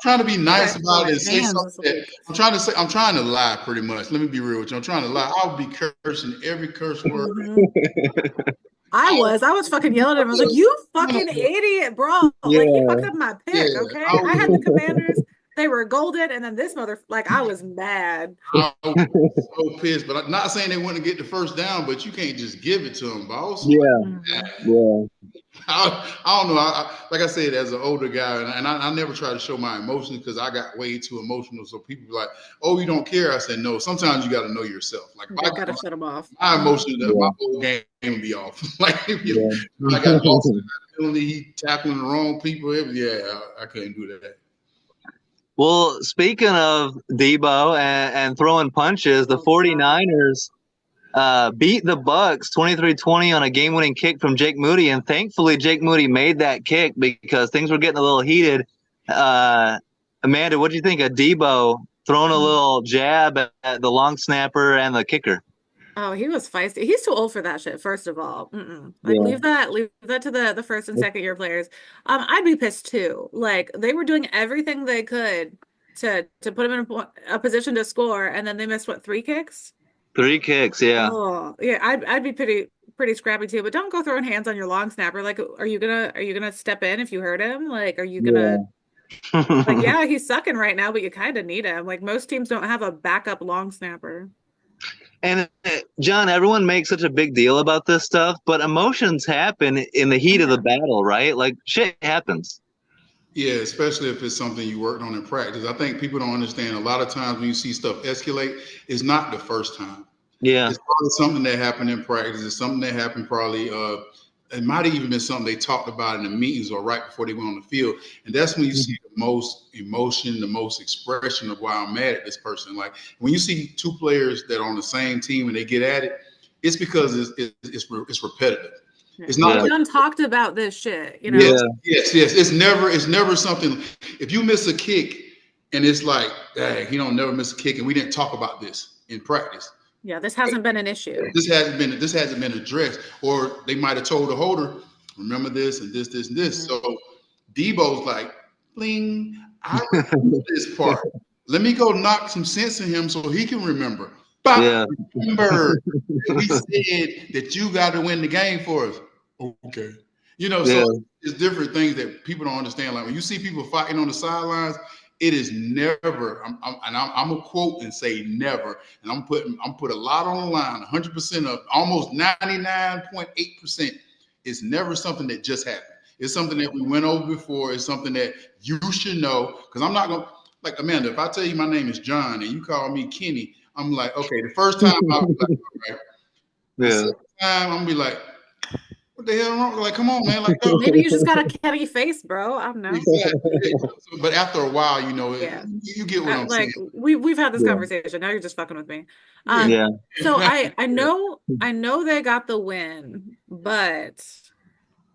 trying to be nice about it and say something. I'm trying to lie pretty much. Let me be real with you. I'm trying to lie. I'll be cursing every curse word. I was fucking yelling at him. I was like, "You fucking idiot, bro! Like you fucked up my pick, okay? I had the Commanders. They were golden, and then this I was mad. I was so pissed, but I'm not saying they wouldn't get the first down, but you can't just give it to them, boss. Yeah. I don't know. Like I said, as an older guy, and I never try to show my emotions because I got way too emotional. So people be like, "Oh, you don't care?" I said, "No. Sometimes you got to know yourself. Like I got to shut them off. My emotions, my whole game would be off. Like if I got lost in that penalty, he tackling the wrong people. I couldn't do that." Well, speaking of Debo and throwing punches, the 49ers beat the Bucks 23-20 on a game-winning kick from Jake Moody, and thankfully Jake Moody made that kick because things were getting a little heated. Amanda, what do you think of Debo throwing a little jab at the long snapper and the kicker? Oh, he was feisty. He's too old for that shit, first of all. Leave that to the first and second year players. I'd be pissed too. Like they were doing everything they could to put him in a position to score, and then they missed 3 kicks? 3 kicks, yeah. Oh, yeah, I'd be pretty scrappy too. But don't go throwing hands on your long snapper. Like, are you gonna step in if you hurt him? Like, are you gonna like, yeah, he's sucking right now, but you kind of need him. Like most teams don't have a backup long snapper. And John, everyone makes such a big deal about this stuff, but emotions happen in the heat of the battle, right? Like shit happens. Yeah, especially if it's something you worked on in practice. I think people don't understand a lot of times when you see stuff escalate, it's not the first time. Yeah. It's probably something that happened in practice. It's something that happened probably it might have even been something they talked about in the meetings or right before they went on the field. And that's when you see the most emotion, the most expression of why I'm mad at this person. Like when you see 2 players that are on the same team and they get at it, it's because it's repetitive. It's not. John talked about this shit, you know. Yes. It's never something. If you miss a kick and it's like, dang, he don't never miss a kick, and we didn't talk about this in practice. Yeah, this hasn't been an issue. This hasn't been addressed, or they might have told the holder, Remember this and this, and this. Mm-hmm. So Debo's like, bling, I remember this part. Let me go knock some sense in him so he can remember. Yeah. Remember, we said that you got to win the game for us. Okay. Yeah. So it's different things that people don't understand. Like when you see people fighting on the sidelines, it is never. I'm a quote and say never, and I'm put a lot on the line. 100% of almost 99.8%. It's never something that just happened. It's something that we went over before. It's something that you should know. Because I'm not gonna like Amanda. If I tell you my name is John and you call me Kenny, I'm like, okay. The first time I'll be like, all right. The Yeah. second time I'm gonna be like, what the hell wrong? Like, come on, man. Like, no. Maybe you just got a Kenny face, bro. I don't know. Exactly. But after a while, Yeah. you get what I'm Like saying. we've had this Yeah. conversation. Now you're just fucking with me. Yeah. So I know they got the win, but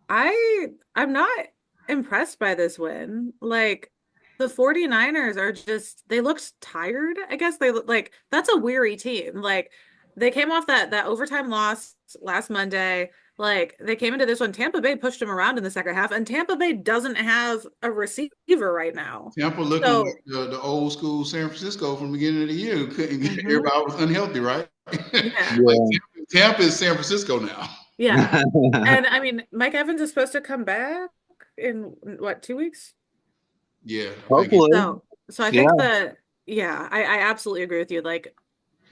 I'm not impressed by this win. Like the 49ers are just they looked tired. I guess they look like that's a weary team. Like they came off that overtime loss last Monday. Like they came into this one. Tampa Bay pushed them around in the second half, and Tampa Bay doesn't have a receiver right now. Tampa looking So like the old school San Francisco from the beginning of the year who couldn't get Mhm. everybody was unhealthy, right? Yeah. Like Tampa is San Francisco now. Yeah. And I mean, Mike Evans is supposed to come back in what, 2 weeks? Yeah, I think Hopefully. So I Yeah. think that yeah, I absolutely agree with you. Like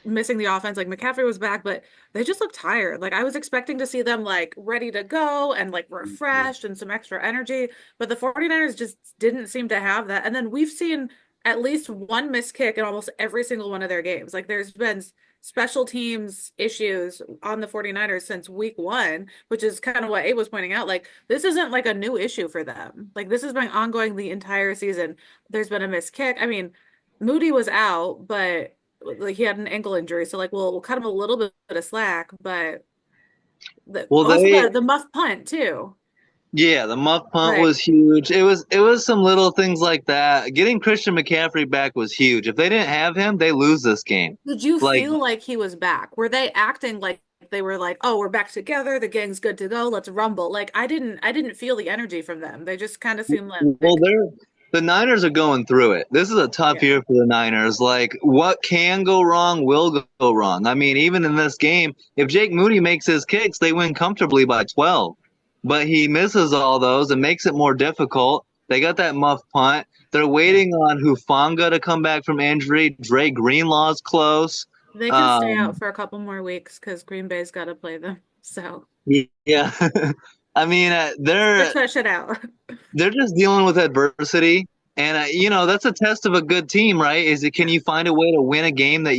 missing the offense, like McCaffrey was back, but they just look tired. Like I was expecting to see them like ready to go and like refreshed and some extra energy, but the 49ers just didn't seem to have that. And then we've seen at least one missed kick in almost every single one of their games. Like there's been special teams issues on the 49ers since week 1, which is kind of what Abe was pointing out. Like this isn't like a new issue for them. Like this has been ongoing the entire season. There's been a missed kick. I mean, Moody was out, but like he had an ankle injury, so like we'll cut him a little bit of slack, but Well, also they the muff punt too. Yeah, the muff punt Like, was huge. It was some little things like that. Getting Christian McCaffrey back was huge. If they didn't have him, they lose this game. did you Like, feel like he was back? Were they acting like they were like, oh, we're back together, the gang's good to go, let's rumble? Like I didn't feel the energy from them. They just kind of seemed well, the Niners are going through it. This is a tough yeah. year for the Niners. Like, what can go wrong will go wrong. I mean, even in this game, if Jake Moody makes his kicks, they win comfortably by 12. But he misses all those and makes it more difficult. They got that muff punt. They're waiting on Hufanga to come back from injury. Dre Greenlaw's close. They can stay out for a couple more weeks because Green Bay's got to play them. So Yeah. I mean, let's push it out. they're just dealing with adversity, and that's a test of a good team, right? Can you find a way to win a game that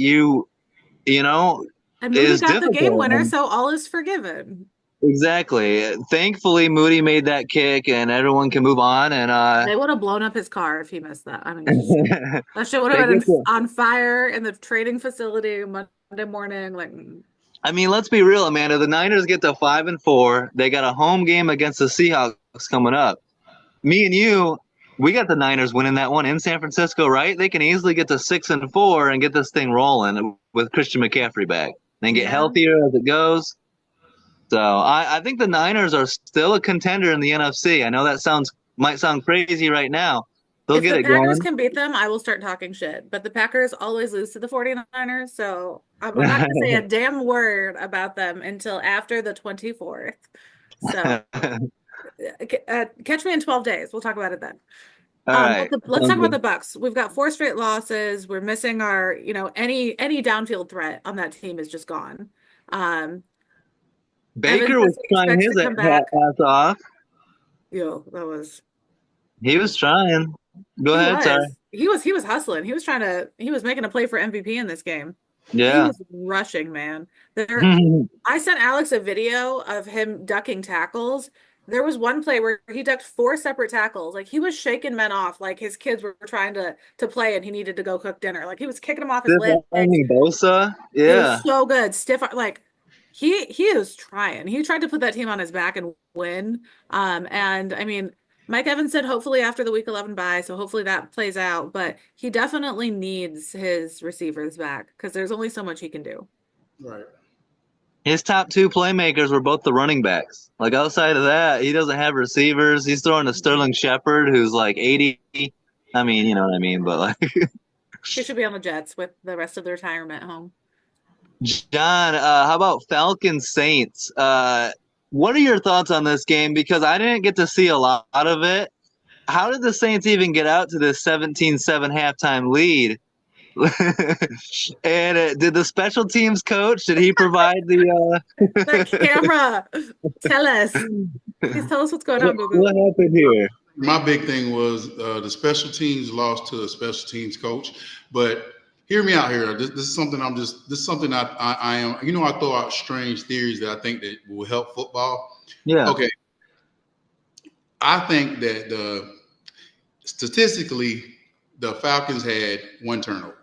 And Moody is got the game difficult? winner, so all is forgiven. Exactly. Thankfully, Moody made that kick, and everyone can move on. And They would have blown up his car if he missed that. I mean, that shit would have they been get to- on fire in the trading facility Monday morning. Like, I mean, let's be real, Amanda. The Niners get to 5-4. They got a home game against the Seahawks coming up. Me and you, we got the Niners winning that one in San Francisco, right? They can easily get to 6-4 and get this thing rolling with Christian McCaffrey back. Then get Yeah. healthier as it goes. So I think the Niners are still a contender in the NFC. I know that might sound crazy right now. They'll if get the it Packers going. can beat them, I will start talking shit. But the Packers always lose to the 49ers, so I'm not going to say a damn word about them until after the 24th. So catch me in 12 days. We'll talk about it then. All right. Let's talk about the Bucks. We've got 4 straight losses. We're missing our, any downfield threat on that team is just gone. Baker Evans was trying expects his to come back. ass off. Yo, that was. He was trying. Go ahead, sorry. He was hustling. He was making a play for MVP in this game. Yeah. He was rushing, man. I sent Alex a video of him ducking tackles. There was one play where he ducked 4 separate tackles. Like he was shaking men off like his kids were trying to play and he needed to go cook dinner. Like he was kicking them off his legs. Bosa. Yeah. It was so good. Stiff, like he is trying. He tried to put that team on his back and win. And I mean, Mike Evans said hopefully after the week 11 bye, so hopefully that plays out. But he definitely needs his receivers back because there's only so much he can do. Right. His top two playmakers were both the running backs. Like outside of that, he doesn't have receivers. He's throwing to Sterling Shepard, who's like 80. I mean, you know what I mean, but like He should be on the Jets with the rest of the retirement home. John, how about Falcons Saints? What are your thoughts on this game? Because I didn't get to see a lot of it. How did the Saints even get out to this 17-7 halftime lead? And did the special teams coach, did he provide The camera, tell us. Please tell us what's going on, Boo-Boo. what happened here? My big thing was the special teams lost to a special teams coach. But hear me out here. This is something I am. You know, I throw out strange theories that I think that will help football. Yeah. Okay. I think that statistically, the Falcons had 1 turnover.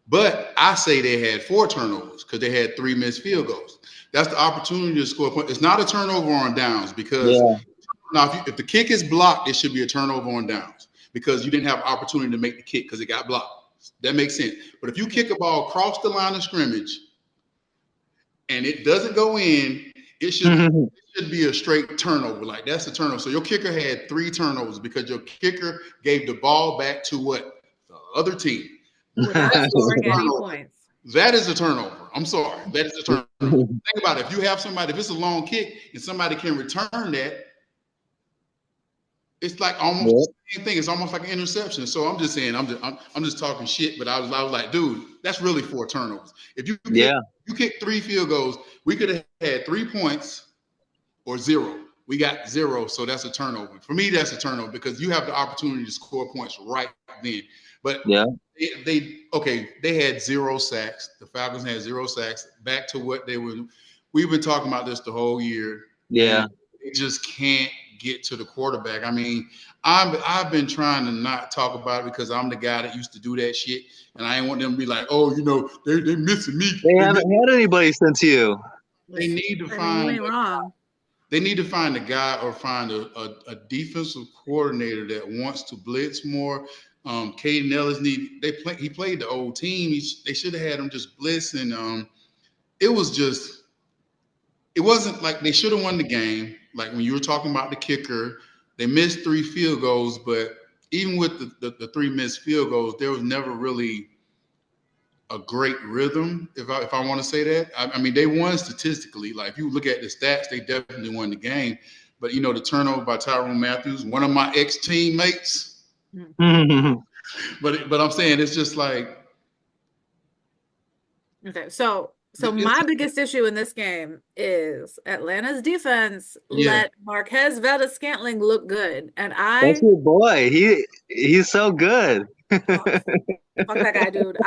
But I say they had 4 turnovers because they had 3 missed field goals. That's the opportunity to score a point. It's not a turnover on downs because now if the kick is blocked, it should be a turnover on downs because you didn't have opportunity to make the kick because it got blocked. That makes sense. But if you kick a ball across the line of scrimmage and it doesn't go in, it should be a straight turnover. Like that's a turnover. So your kicker had 3 turnovers because your kicker gave the ball back to what? The other team. Without scoring any points. That is a turnover. I'm sorry. That is a turnover. Think about it. If you have somebody, if it's a long kick and somebody can return that, it's like almost the same thing. It's almost like an interception. So I'm just saying, I'm just talking shit. But I was like, dude, that's really 4 turnovers. If you kick 3 field goals, we could have had 3 points or 0. We got 0, so that's a turnover. For me, that's a turnover because you have the opportunity to score points right then. But they had 0 sacks. The Falcons had 0 sacks. Back to what they were. We've been talking about this the whole year. Yeah, they just can't get to the quarterback. I mean, I've been trying to not talk about it because I'm the guy that used to do that shit, and I ain't want them to be like, oh, you know, they missing me. They haven't had anybody since you. They need to find. You ain't wrong. They need to find a guy or find a defensive coordinator that wants to blitz more. Caden Ellis he played the old team. They should have had him just blitz, and it wasn't like they should have won the game. Like when you were talking about the kicker, they missed 3 field goals, but even with the 3 missed field goals, there was never really a great rhythm, if I want to say that. I mean, they won statistically. Like if you look at the stats, they definitely won the game. But you know, the turnover by Tyrann Mathieu, one of my ex-teammates. But I'm saying it's just like okay. So my biggest issue in this game is Atlanta's defense let Marquez Valdes-Scantling look good, and that's your boy. He's so good. Fuck that guy, dude.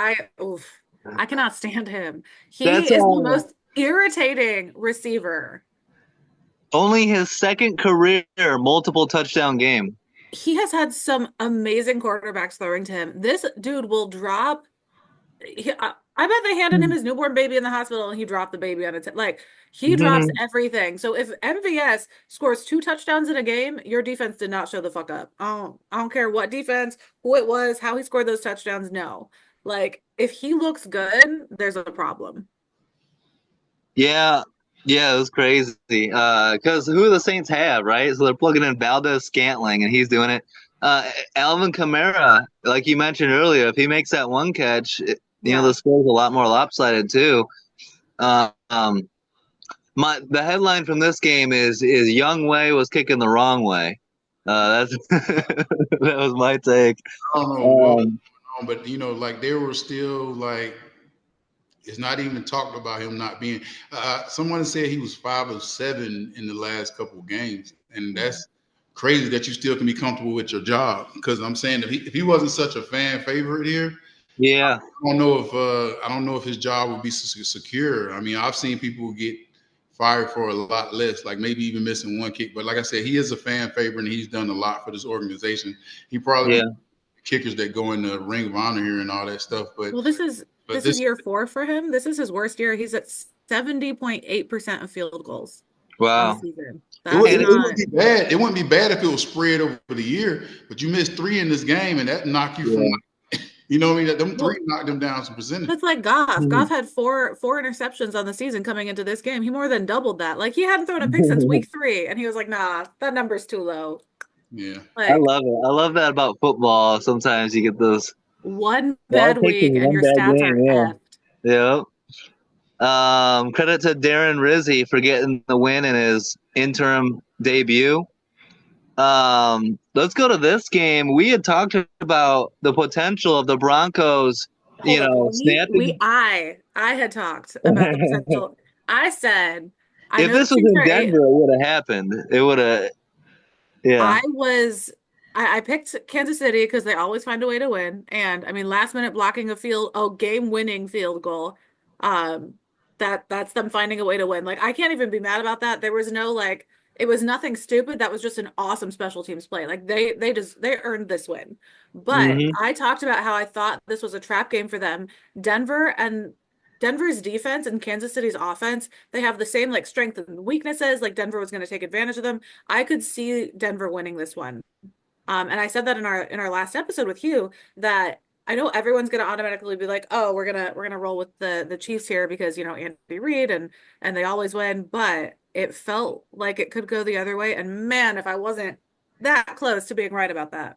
I cannot stand him. He is the most irritating receiver. Only his second career multiple touchdown game. He has had some amazing quarterbacks throwing to him. This dude will drop. I bet they handed him his newborn baby in the hospital and he dropped the baby on its head. Like he drops everything. So if MVS scores 2 touchdowns in a game, your defense did not show the fuck up. I don't care what defense, who it was, how he scored those touchdowns. No, like if he looks good, there's a problem. Yeah, it was crazy. Because who do the Saints have, right? So they're plugging in Valdes-Scantling and he's doing it. Alvin Kamara, like you mentioned earlier, if he makes that one catch, you know, the score's a lot more lopsided too. The headline from this game is Young Wei was kicking the wrong way. That was my take. I don't know, but you know, like they were still like, it's not even talked about him not being. Someone said he was 5 of 7 in the last couple of games, and that's crazy that you still can be comfortable with your job. Because I'm saying if he wasn't such a fan favorite here, I don't know if his job would be secure. I mean, I've seen people get fired for a lot less, like maybe even missing 1 kick. But like I said, he is a fan favorite, and he's done a lot for this organization. He probably kickers that go in the Ring of Honor here and all that stuff. But this is year 4 for him. This is his worst year. He's at 70.8% of field goals. Wow. It wouldn't be bad. It wouldn't be bad if it was spread over the year, but you missed 3 in this game, and that knocked you from You know what I mean? Them three knocked them down some percentage. That's like Goff. Goff had four interceptions on the season coming into this game. He more than doubled that. Like he hadn't thrown a pick since week 3, and he was like, "Nah, that number's too low." Yeah. I Like love it. I love that about football. Sometimes you get those one ball bad picks in week and one your bad stats game. are Yeah. effed. Yep. Credit to Darren Rizzi for getting the win in his interim debut. Let's go to this game. We had talked about the potential of the Broncos, Hold up. snapping. I had talked about the potential. I said, I If know the this was Chiefs in are eight. Denver, it would have happened. It would have, yeah. I picked Kansas City because they always find a way to win. And I mean, last minute blocking game-winning field goal. That's them finding a way to win. Like I can't even be mad about that. There was no it was nothing stupid. That was just an awesome special teams play. Like they earned this win. But Mm-hmm. I talked about how I thought this was a trap game for them. Denver's defense and Kansas City's offense, they have the same strengths and weaknesses. Like Denver was going to take advantage of them. I could see Denver winning this one. And I said that in our last episode with Hugh that I know everyone's going to automatically be like, "Oh, we're gonna roll with the Chiefs here because Andy Reid and they always win." But it felt like it could go the other way. And man, if I wasn't that close to being right about that.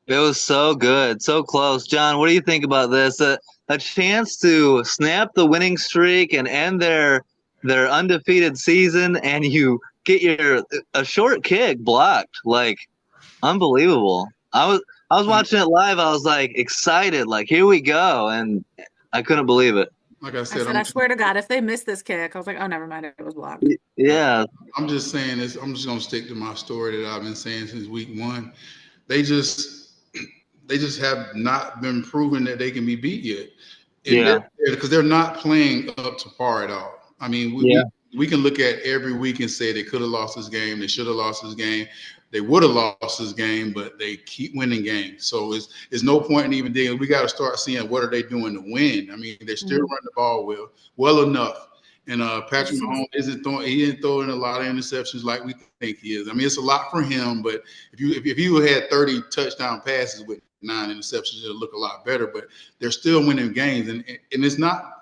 It was so good, so close. John, what do you think about this? A chance to snap the winning streak and end their undefeated season, and you get a short kick blocked. Like, unbelievable. I was watching it live. I was excited, here we go, and I couldn't believe it. Like I said, I swear to God, if they missed this kick, I was like, "Oh, never mind, it was blocked." Yeah. I'm just saying this. I'm just gonna stick to my story that I've been saying since week 1. They just have not been proven that they can be beat yet. Yeah. Because they're not playing up to par at all. I mean, we can look at every week and say they could have lost this game, they should have lost this game, they would have lost this game, but they keep winning games. So it's no point in even digging. We got to start seeing what are they doing to win. I mean, they're still running the ball well enough. And Patrick Mahomes isn't throwing a lot of interceptions like we think he is. I mean, it's a lot for him, but if you had 30 touchdown passes with 9 interceptions, it'll look a lot better. But they're still winning games, and it's not.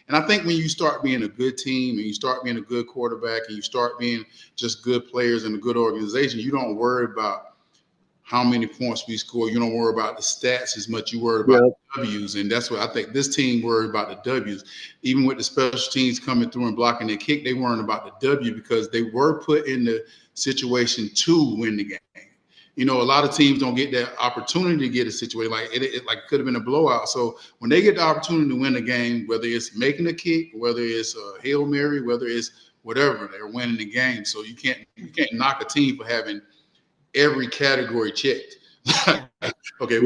And I think when you start being a good team and you start being a good quarterback and you start being just good players in a good organization, you don't worry about how many points we score. You don't worry about the stats as much. You worry about the W's. And that's what I think this team worried about, the W's. Even with the special teams coming through and blocking their kick, they weren't about the W because they were put in the situation to win the game. A lot of teams don't get that opportunity to get a situation like it could have been a blowout. So when they get the opportunity to win a game, whether it's making a kick, whether it's a Hail Mary, whether it's whatever, they're winning the game. So you can't knock a team for having every category checked. Okay,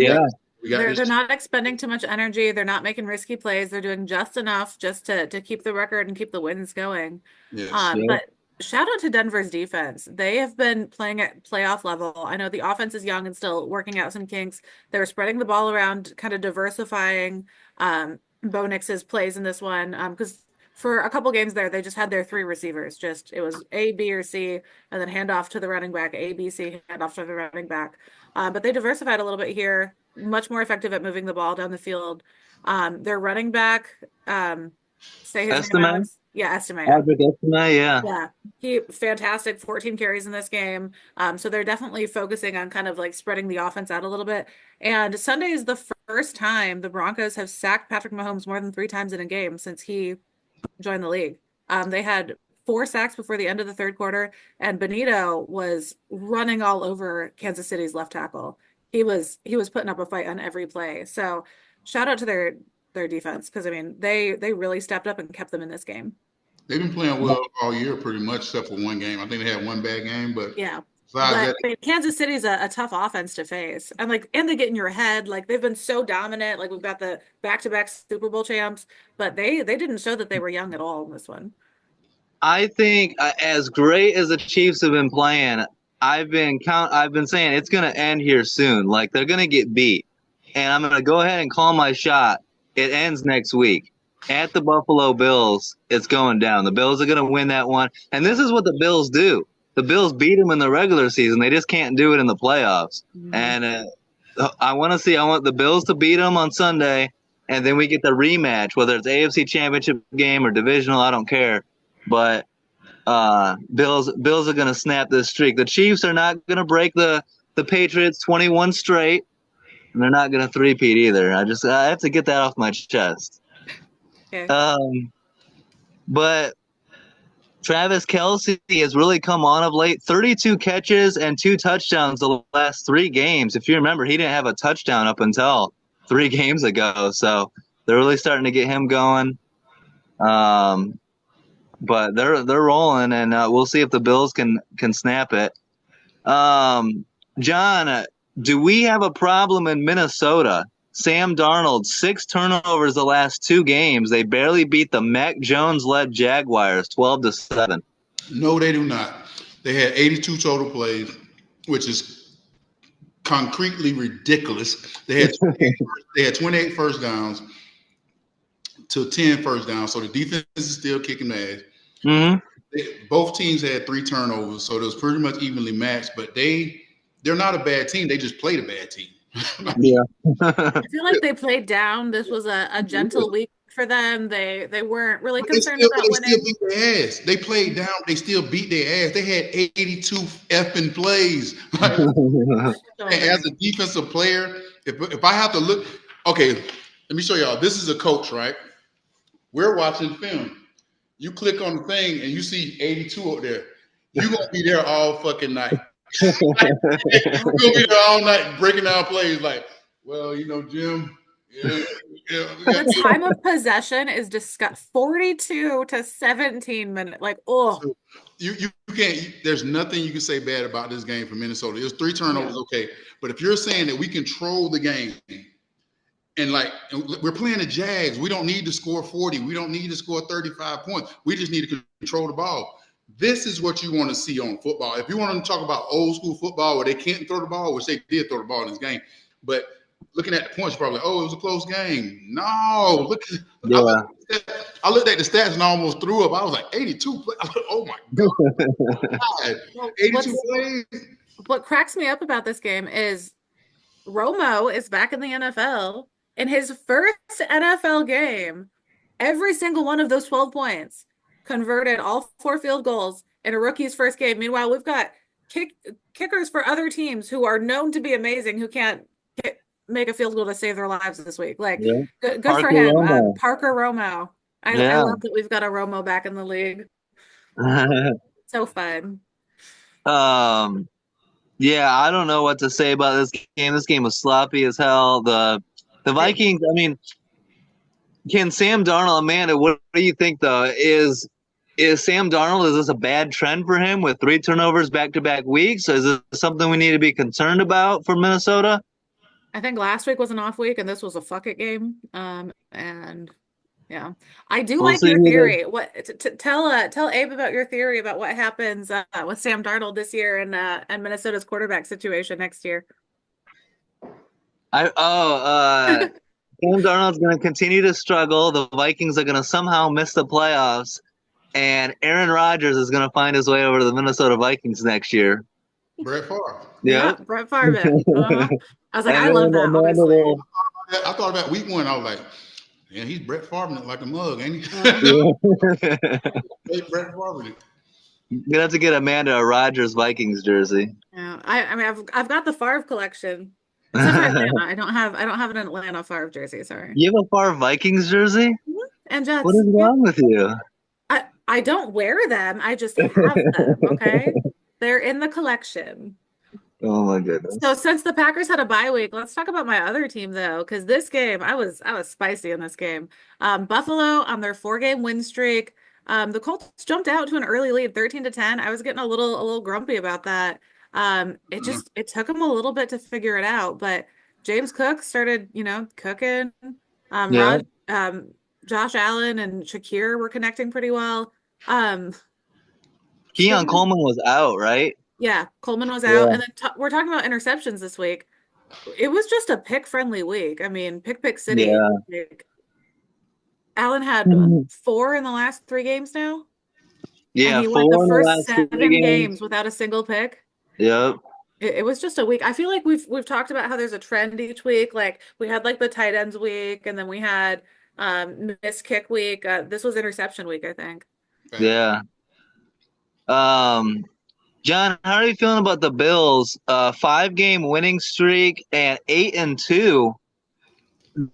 they're not expending too much energy. They're not making risky plays. They're doing just enough just to keep the record and keep the wins going. Yes. But shout out to Denver's defense. They have been playing at playoff level. I know the offense is young and still working out some kinks. They were spreading the ball around, kind of diversifying Bo Nix's plays in this one. Because for a couple games there, they just had their 3 receivers. It was A, B, or C, and then hand off to the running back. A, B, C, hand off to the running back. But they diversified a little bit here. Much more effective at moving the ball down the field. Their running back, say his name, Alex. Yeah, Estime. Albert Estime, yeah. Yeah, he fantastic. 14 carries in this game. So they're definitely focusing on kind of spreading the offense out a little bit. And Sunday is the first time the Broncos have sacked Patrick Mahomes more than 3 times in a game since he joined the league. They had 4 sacks before the end of the third quarter, and Benito was running all over Kansas City's left tackle. He was putting up a fight on every play. So shout out to their defense because I mean they really stepped up and kept them in this game. They've been playing well all year, pretty much, except for one game. I think they had one bad game, but yeah. But Kansas City's a tough offense to face, and they get in your head. They've been so dominant. We've got the back-to-back Super Bowl champs, but they didn't show that they were young at all in this one. I think as great as the Chiefs have been playing, I've been saying it's going to end here soon. They're going to get beat, and I'm going to go ahead and call my shot. It ends next week. At the Buffalo Bills, it's going down. The Bills are going to win that one. And this is what the Bills do. The Bills beat them in the regular season. They just can't do it in the playoffs. Mm-hmm. And I want the Bills to beat them on Sunday, and then we get the rematch, whether it's AFC Championship game or divisional. I don't care, but Bills are going to snap this streak. The Chiefs are not going to break the Patriots 21 straight, and they're not going to three-peat either. I have to get that off my chest. Okay. But Travis Kelce has really come on of late. 32 catches and 2 touchdowns the last 3 games. If you remember, he didn't have a touchdown up until 3 games ago. So they're really starting to get him going. But they're rolling, and we'll see if the Bills can snap it. John, do we have a problem in Minnesota? Sam Darnold, 6 turnovers the last 2 games. They barely beat the Mac Jones-led Jaguars 12-7. No, they do not. They had 82 total plays, which is concretely ridiculous. They had 28 first downs to 10 first downs, so the defense is still kicking ass. Mm-hmm. Both teams had 3 turnovers, so it was pretty much evenly matched. But they're not a bad team. They just played a bad team. Yeah. I feel like they played down. This was a gentle week for them. They weren't really concerned about winning. They still beat their ass. They played down. They still beat their ass. They had 82 effing plays. And as a defensive player, if I have to look, okay, let me show y'all. This is a coach, right? We're watching film. You click on the thing and you see 82 up there. You're going to be there all fucking night. You're going to be there all night breaking down plays like, well, Jim. The time of possession is 42 to 17 minutes. Like, oh. So you can't, there's nothing you can say bad about this game for Minnesota. It was 3 turnovers, okay. But if you're saying that we control the game, and we're playing the Jags. We don't need to score 40. We don't need to score 35 points. We just need to control the ball. This is what you want to see on football. If you want to talk about old school football where they can't throw the ball, which they did throw the ball in this game, but looking at the points, probably, it was a close game. No, I looked at the stats and almost threw up. I was like, 82 plays. Oh my God. 82 plays. What cracks me up about this game is Romo is back in the NFL. In his first NFL game, every single one of those 12 points converted all 4 field goals in a rookie's first game. Meanwhile, we've got kickers for other teams who are known to be amazing who can't make a field goal to save their lives this week. Good for him. Parker Romo. I love that we've got a Romo back in the league. So fun. Yeah, I don't know what to say about this game. This game was sloppy as hell. The Vikings, I mean, can Sam Darnold, Amanda, what do you think, though? Is Sam Darnold, is this a bad trend for him with 3 turnovers back-to-back weeks? Is this something we need to be concerned about for Minnesota? I think last week was an off week, and this was a fuck it game. And yeah, I do like your theory. Tell Abe about your theory about what happens with Sam Darnold this year and Minnesota's quarterback situation next year. Sam Darnold's going to continue to struggle. The Vikings are going to somehow miss the playoffs, and Aaron Rodgers is going to find his way over to the Minnesota Vikings next year. Brett Favre. Yeah, Brett Favre. I was like, I love that. Obviously, I thought about week 1. I was like, yeah, he's Brett Favre like a mug, ain't he? Brett Favre. You're gonna have to get Amanda a Rodgers Vikings jersey. Yeah, I mean, I've got the Favre collection. Except for Atlanta. I don't have an Atlanta Favre jersey. Sorry. You have a Favre Vikings jersey? And Jets. What is wrong with you? I don't wear them. I just have them. Okay, they're in the collection. Oh my goodness. So since the Packers had a bye week, let's talk about my other team though, because this game I was spicy in this game. Buffalo on their 4-game win streak. The Colts jumped out to an early lead, 13-10. I was getting a little grumpy about that. It took them a little bit to figure it out, but James Cook started, cooking. Josh Allen and Shakir were connecting pretty well. Keon Coleman was out, right? Yeah, Coleman was out. And then we're talking about interceptions this week. It was just a pick-friendly week. I mean, pick city. Yeah. Allen had 4 in the last 3 games now. Yeah, and he went the first 7 games without a single pick. Yep. It was just a week. I feel like we've talked about how there's a trend each week. Like we had like the tight ends week, and then we had miss kick week. This was interception week, I think. Yeah. John, how are you feeling about the Bills? 5-game winning streak and 8-2.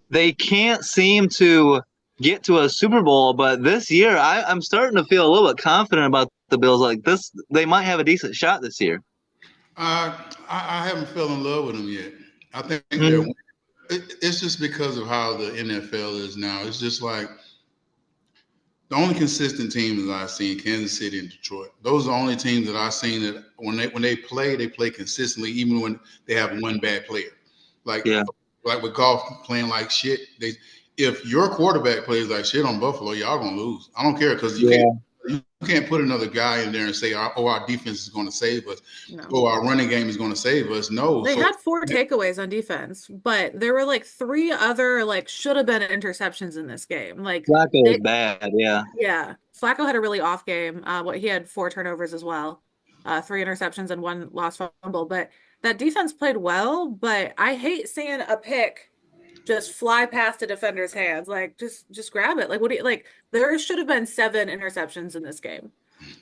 They can't seem to get to a Super Bowl, but this year I'm starting to feel a little bit confident about the Bills. Like this, they might have a decent shot this year. I haven't fell in love with them yet. I think Mhm. it's just because of how the NFL is now. It's just like the only consistent teams that I've seen, Kansas City and Detroit. Those are the only teams that I've seen that when they play consistently, even when they have one bad player. Like Yeah. like with golf playing like shit. If your quarterback plays like shit on Buffalo, y'all gonna lose. I don't care because you can't put another guy in there and say, our defense is going to save us, No. or our running game is going to save us. No, They had 4 takeaways on defense, but there were like 3 other like should have been interceptions in this game. Like Flacco was bad. Yeah. yeah, Flacco had a really off game. He had 4 turnovers as well, 3 interceptions and 1 lost fumble. But that defense played well. But I hate seeing a pick just fly past a defender's hands. Like just grab it. Like what do you like? There should have been 7 interceptions in this game.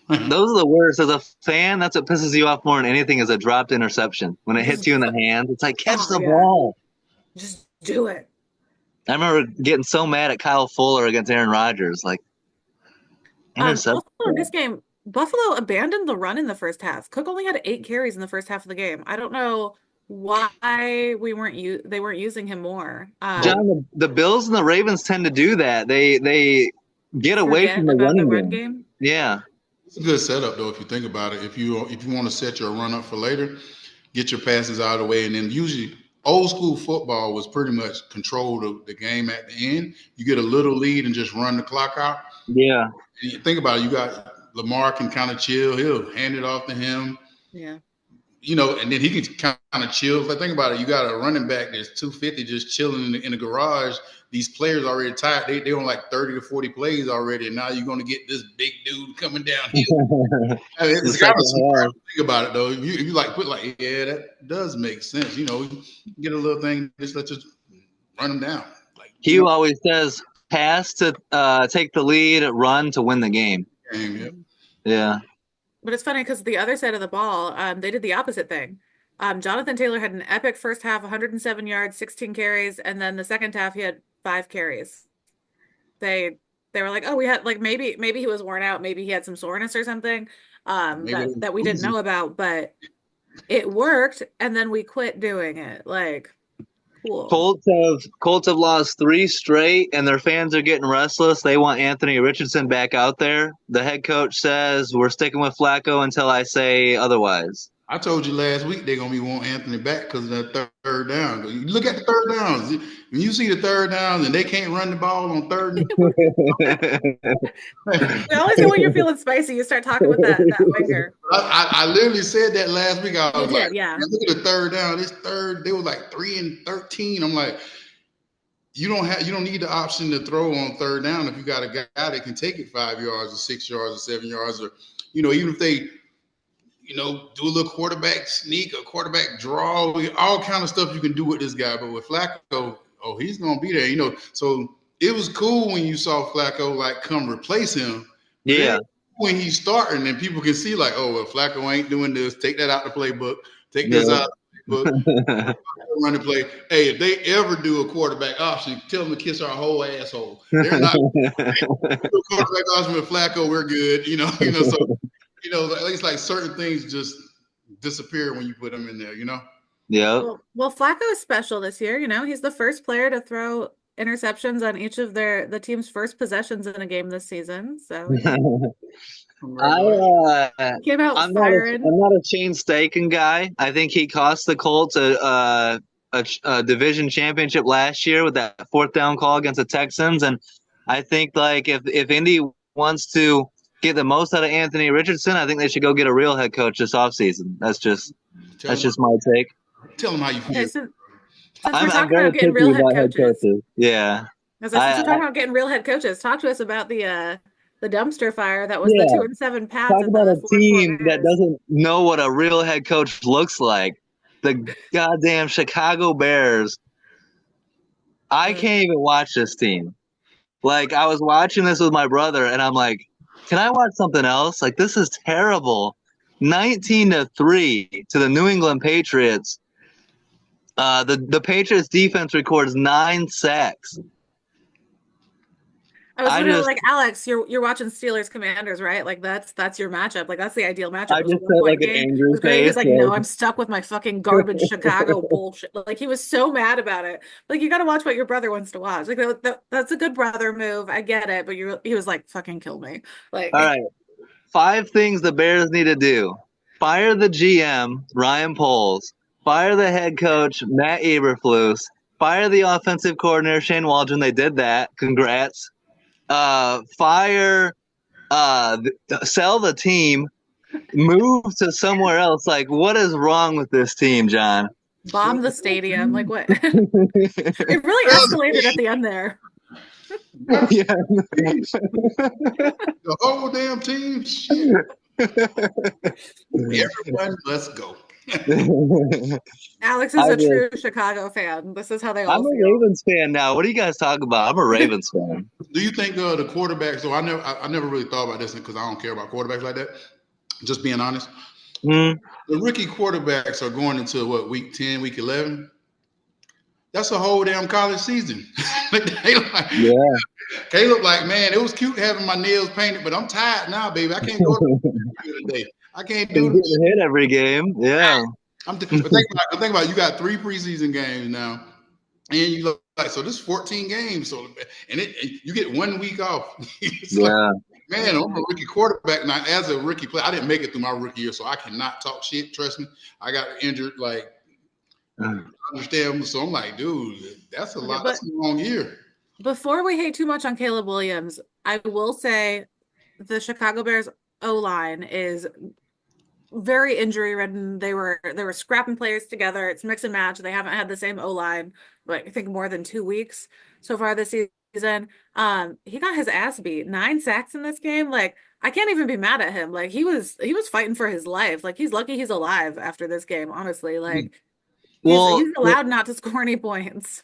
Those are the worst. As a fan, that's what pisses you off more than anything is a dropped interception. When it hits you in the hands, it's like, catch the ball. Just do it. I remember getting so mad at Kyle Fuller against Aaron Rodgers. Like, interception. Also in this game, Buffalo abandoned the run in the first half. Cook only had 8 carries in the first half of the game. I don't know why they weren't using him more. John, the Bills and the Ravens tend to do that. They get away from the running game. Yeah. It's a good setup though, if you think about it. If you want to set your run up for later, get your passes out of the way, and then usually old school football was pretty much control the game at the end. You get a little lead and just run the clock out. Yeah. And you think about it, you got Lamar can kind of chill. He'll hand it off to him. Yeah. And then he can kind of chill. Like, think about it. You got a running back that's 250 just chilling in the garage. These players already tired. They on like 30 to 40 plays already, and now you're going to get this big dude coming down here. I mean, it's kind of smart. Think about it though. If you like put like, yeah, that does make sense. Get a lit's thing, just run them down. Like Hugh always says, pass to take the lead, run to win the game. Yeah. But it's funny because the other side of the ball, they did the opposite thing. Jonathan Taylor had an epic first half, 107 yards, 16 carries, and then the second half he had 5 carries. They were like, oh, we had like maybe he was worn out, maybe he had some soreness or something that we didn't know about, but it worked, and then we quit doing it. Like, cool. Colts have lost 3 straight, and their fans are getting restless. They want Anthony Richardson back out there. The head coach says we're sticking with Flacco until I say otherwise. I told you last week they're gonna be wanting Anthony back because of that third down. You look at the third downs. When you see the third downs and they can't run the ball on third. We always say when you're feeling spicy, you start talking with that finger. I literally said that last week. I was like, yeah. Look at the third down. This third, they were like 3 and 13. I'm like, you don't need the option to throw on third down if you got a guy that can take it 5 yards or 6 yards or 7 yards, or even if they do a little quarterback sneak, a quarterback draw, all kind of stuff you can do with this guy. But with Flacco, he's gonna be there. So it was cool when you saw Flacco like come replace him. Yeah. When he's starting and people can see like, well, Flacco ain't doing this. Take that out the playbook. Take this out of the playbook. Run the play. Hey, if they ever do a quarterback option, tell them to kiss our whole asshole. They're not quarterback option with Flacco. We're good. So. It's like certain things just disappear when you put them in there, Yeah. Well, Flacco is special this year. He's the first player to throw interceptions on each of the team's first possessions in a game this season. So came out firing. I'm not a chain staking guy. I think he cost the Colts a division championship last year with that 4th down call against the Texans, and I think like if Indy wants to get the most out of Anthony Richardson, I think they should go get a real head coach this offseason. That's just my take. Tell them how you feel. Okay, since we're talking about getting real head coaches. Yeah. Since we're talking about getting real head coaches, talk to us about the the dumpster fire that was the Yeah. 2-7 Pats Talk and about the a 4-4 team that Bears. doesn't know what a real head coach looks like. The goddamn Chicago Bears. I can't even watch this team. Like, I was watching this with my brother, and I'm like, can I watch something else? Like, this is terrible. 19-3 to the New England Patriots. The Patriots defense records 9 sacks. I was I literally just like, Alex, you're watching Steelers Commanders, right? Like that's your matchup. Like that's the ideal matchup. I It was a just one felt like point an game. It angry was great. He face. was like, no, Like, I'm stuck with my fucking garbage Chicago bullshit. Like he was so mad about it. Like you got to watch what your brother wants to watch. Like that's a good brother move. I get it, but he was like, fucking kill me. Like all right, 5 things the Bears need to do: fire the GM Ryan Poles, fire the head coach Matt Eberflus, fire the offensive coordinator Shane Waldron. They did that. Congrats. Fire. Sell the team. Move to somewhere else. Like, what is wrong with this team, John? bomb the stadium. Like what? It really escalated at the end there. Yeah. The whole damn team, shit. Everyone, let's go. Alex is a true Chicago fan. This is how they all I'm a feel. Ravens fan now. What are you guys talking about? I'm a Ravens fan. Do you think the quarterback? So I never really thought about this because I don't care about quarterbacks like that. Just being honest, Mm. the rookie quarterbacks are going into what, week 10, week 11? That's a whole damn college season. Yeah. Caleb, like, man, it was cute having my nails painted, but I'm tired now, baby. I can't go today. I can't do Getting this. hit every game. Yeah. But think about it, you got 3 preseason games now, and you look like, so this 14 games. So you get 1 week off. It's like, Yeah. man, I'm a rookie quarterback now. As a rookie player, I didn't make it through my rookie year, so I cannot talk shit. Trust me, I got injured. Like, I understand. So I'm like, dude, that's a lot. That's a long year. Before we hate too much on Caleb Williams, I will say the Chicago Bears O-line is very injury ridden. They were scrapping players together. It's mix and match. They haven't had the same O-line, but I think more than 2 weeks so far this season. He got his ass beat. 9 sacks in this game. Like I can't even be mad at him. Like he was fighting for his life. Like he's lucky he's alive after this game, honestly. Like he's allowed not to score any points.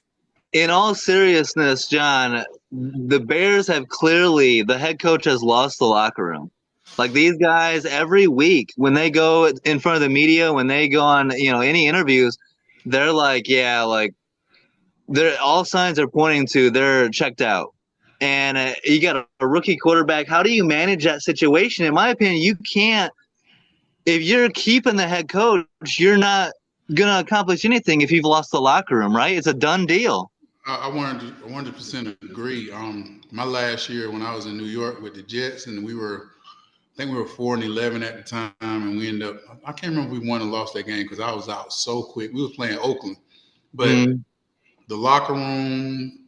In all seriousness, John, the Bears have clearly, the head coach has lost the locker room. Like these guys, every week when they go in front of the media, when they go on, any interviews, they're like, yeah, like all signs are pointing to they're checked out. And you got a rookie quarterback. How do you manage that situation? In my opinion, you can't. If you're keeping the head coach, you're not going to accomplish anything if you've lost the locker room, right? It's a done deal. I 100% agree. My last year when I was in New York with the Jets, and I think we were 4-11 at the time, and we ended up. I can't remember if we won or lost that game because I was out so quick. We was playing Oakland, but the locker room,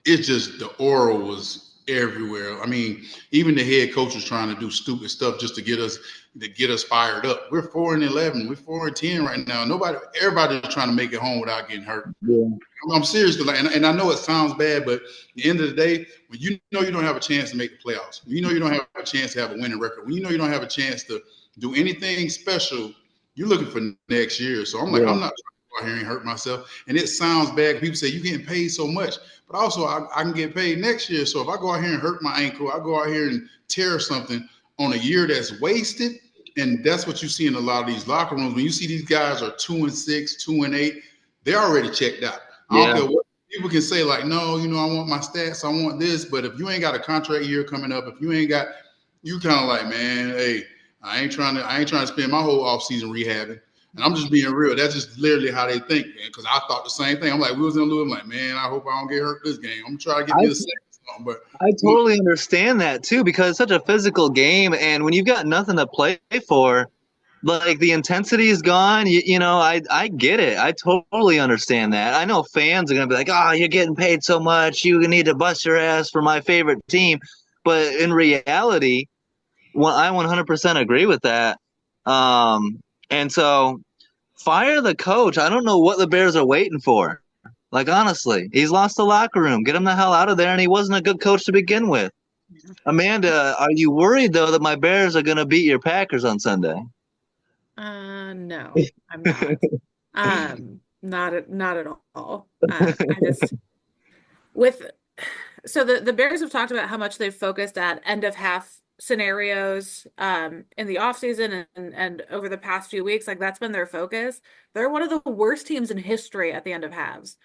it's just the aura was everywhere. I mean, even the head coach was trying to do stupid stuff just to get us fired up. We're 4-11. We're 4-10 right now. Everybody's trying to make it home without getting hurt. Yeah. I'm serious, and I know it sounds bad, but at the end of the day, when you know you don't have a chance to make the playoffs, when you know you don't have a chance to have a winning record, when you know you don't have a chance to do anything special, you're looking for next year. So I'm like, I'm not trying to go out here and hurt myself. And it sounds bad. People say you're getting paid so much, but also I can get paid next year. So if I go out here and hurt my ankle, I go out here and tear something on a year that's wasted. And that's what you see in a lot of these locker rooms. When you see these guys are 2-6, 2-8, they're already checked out. I don't care what people can say, like, no, I want my stats, I want this. But if you ain't got a contract year coming up, if you ain't got, you kind of like, man, hey, I ain't trying to spend my whole offseason rehabbing. And I'm just being real. That's just literally how they think, man. Because I thought the same thing. I'm like, we was gonna lose. I'm like, man, I hope I don't get hurt this game. I'm gonna try to get me a second. But I totally understand that too, because it's such a physical game, and when you've got nothing to play for, like the intensity is gone. I get it. I totally understand that. I know fans are gonna be like, "Oh, you're getting paid so much. You need to bust your ass for my favorite team." But in reality, I 100% agree with that. And so fire the coach. I don't know what the Bears are waiting for. Like honestly, he's lost the locker room. Get him the hell out of there, and he wasn't a good coach to begin with. Amanda, are you worried though that my Bears are going to beat your Packers on Sunday? No, I'm not. Not at all. I just with so the Bears have talked about how much they've focused at end of half scenarios in the offseason and over the past few weeks. Like that's been their focus. They're one of the worst teams in history at the end of halves.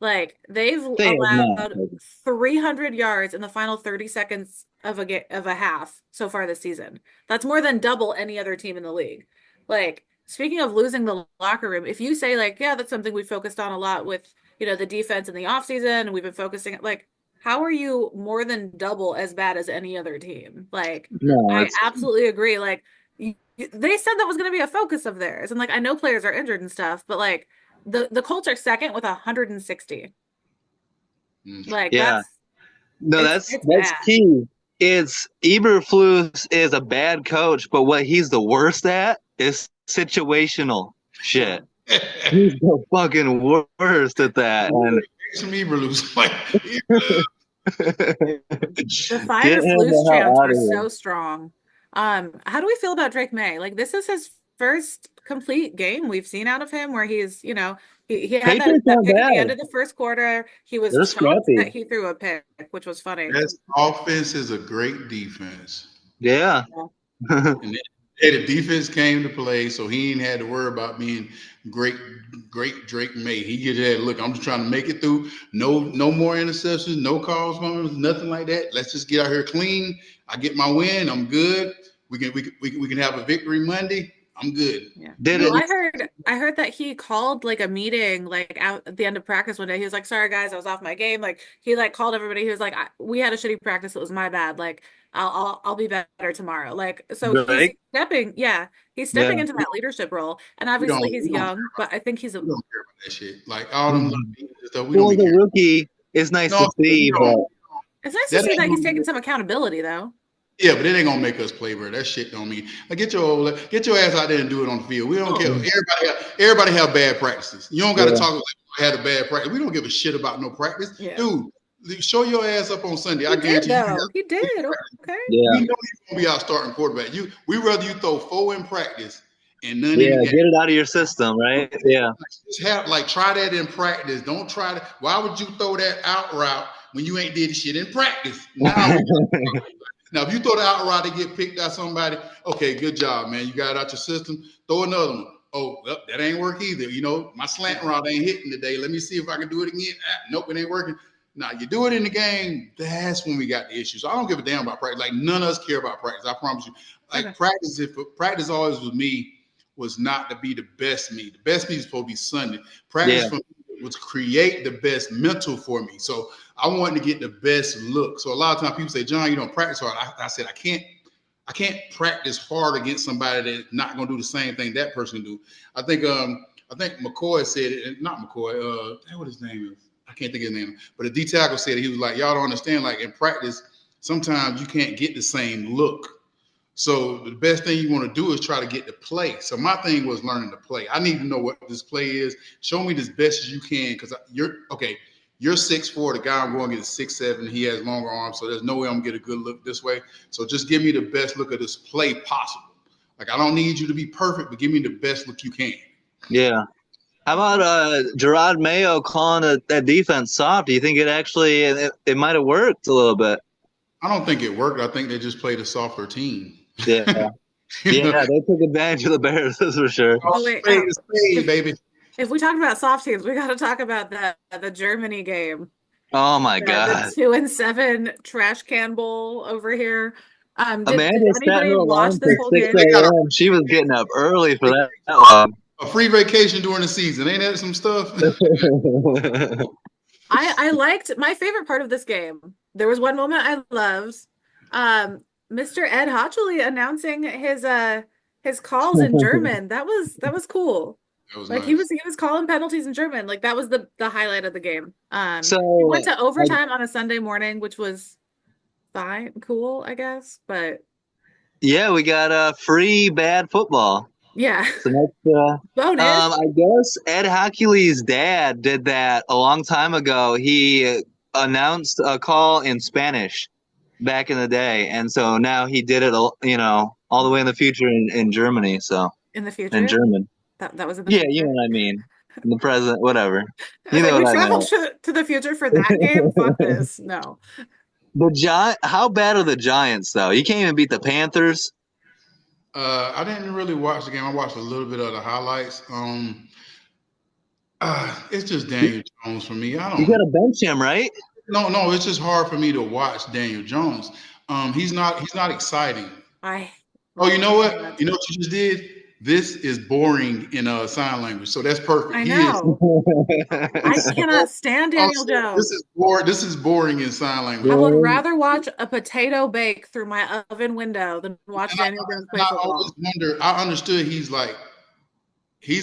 Like they've They have not. allowed 300 yards in the final 30 seconds of a half so far this season. That's more than double any other team in the league. Like speaking of losing the locker room, if you say like, yeah, that's something we focused on a lot with, the defense in the offseason and we've been focusing like how are you more than double as bad as any other team? Like No, I it's absolutely agree. Like they said that was going to be a focus of theirs. And like I know players are injured and stuff, but like the Colts are second with 160. Like yeah. No, it's that's bad. key. It's Eberflus is a bad coach, but what he's the worst at is situational shit. He's the fucking worst at that. And Some Eberflus, like The get fire him flues the hell chants out were of here. so strong. How do we feel about Drake May? Like this is his first complete game we've seen out of him where he's, he had that, Patriots that aren't pick at the bad. end of the first quarter. He was They're shocked that scrappy. he threw a pick, which was funny. that offense is a great defense. Yeah. And the defense came to play, so he ain't had to worry about being great Drake May. He just had look. I'm just trying to make it through. No more interceptions, no calls from him, nothing like that. Let's just get out here clean. I get my win. I'm good. We can have a victory Monday. I'm good. Yeah. Did Well, it? I heard that he called like a meeting like out at the end of practice one day. He was like, "Sorry guys, I was off my game." Like he like called everybody. He was like, "We had a shitty practice. It was my bad. Like I'll be better tomorrow." Like so he's Drake? stepping, yeah, he's Yeah. stepping into that leadership role. And We don't obviously he's we don't young, but I think he's a we don't care about that shit. Like all them little things and stuff. We don't Well, be as a caring. rookie, it's nice No, to we see, but don't. it's nice to That see ain't that he's gonna taking some accountability though. Yeah, but it ain't gonna make us play, bro. That shit don't mean. Like, get your ass out there and do it on the field. We don't care. Oh, Everybody have bad practices. You don't got to yeah. talk like I had a bad practice. We don't give a shit about no practice, yeah. dude. Show your ass up on Sunday. I He did guarantee you. though. He did. Okay. Yeah. We know you're gonna be our starting quarterback. We rather you throw 4 in practice and none in Yeah. the game. Get it out of your system, right? Yeah. Just try that in practice. Don't try to. Why would you throw that out route when you ain't did shit in practice? Now, if you throw the out route to get picked out somebody, okay, good job, man. You got it out your system. Throw another one. Oh, well, that ain't work either. My slant route ain't hitting today. Let me see if I can do it again. Nope, it ain't working. Now, you do it in the game, that's when we got the issues. So I don't give a damn about practice. Like, none of us care about practice. I promise you. Like, Okay. practice always with me was not to be the best me. The best me is supposed to be Sunday. Practice for me was create the best mental for me. So I wanted to get the best look. So a lot of times people say, John, you don't practice hard. I said, I can't practice hard against somebody that's not going to do the same thing that person do. I think McCoy said it, not McCoy, what his name is. I can't think of his name, but a D tackle said it. He was like, y'all don't understand, like in practice, sometimes you can't get the same look. So the best thing you want to do is try to get the play. So my thing was learning to play. I need to know what this play is. Show me as best as you can, because you're 6'4". The guy I'm going to get is 6'7". He has longer arms, so there's no way I'm going to get a good look this way. So just give me the best look of this play possible. Like, I don't need you to be perfect, but give me the best look you can. Yeah. How about Gerard Mayo calling that defense soft? Do you think it might have worked a little bit? I don't think it worked. I think they just played a softer team. Yeah. Yeah, they took advantage of the Bears, that's for sure. Oh, wait, Spade, baby. If we talk about soft teams, we got to talk about the Germany game. Oh my God. The 2-7 trash can bowl over here. Did Amanda set anybody her watch alarm this for whole 6 game? a.m. She was getting up early for that one. A free vacation during the season. Ain't that some stuff? I liked my favorite part of this game. There was one moment I loved. Mr. Ed Hochley announcing his calls in German. That was cool. That was Like nice. he was calling penalties in German. Like that was the highlight of the game. So we went to overtime on a Sunday morning, which was fine, cool, I guess. But yeah, we got free bad football. yeah. So that's bonus. I guess Ed Hockley's dad did that a long time ago. He announced a call in Spanish. back in the day, and so now he did it, all the way in the future in Germany. So In the in future? German, That was in the yeah, you future? know what I mean. In the present, whatever. I was You like, know we what I traveled meant. to the future for that game? Fuck this. No. How bad are the Giants though? You can't even beat the Panthers. I didn't really watch the game. I watched a little bit of the highlights. It's just Daniel Jones for me. I You don't. got to bench him, right? No. It's just hard for me to watch Daniel Jones. He's not exciting. I Oh, you know what? can't. You know what you just did? This is boring in sign language, so that's perfect. I He is. know. I This is cannot stand Daniel this Jones. is boring. This is boring in sign language. I would Really? rather watch a potato bake through my oven window than watch And I, Daniel Jones and play I always football. wonder. I understood he's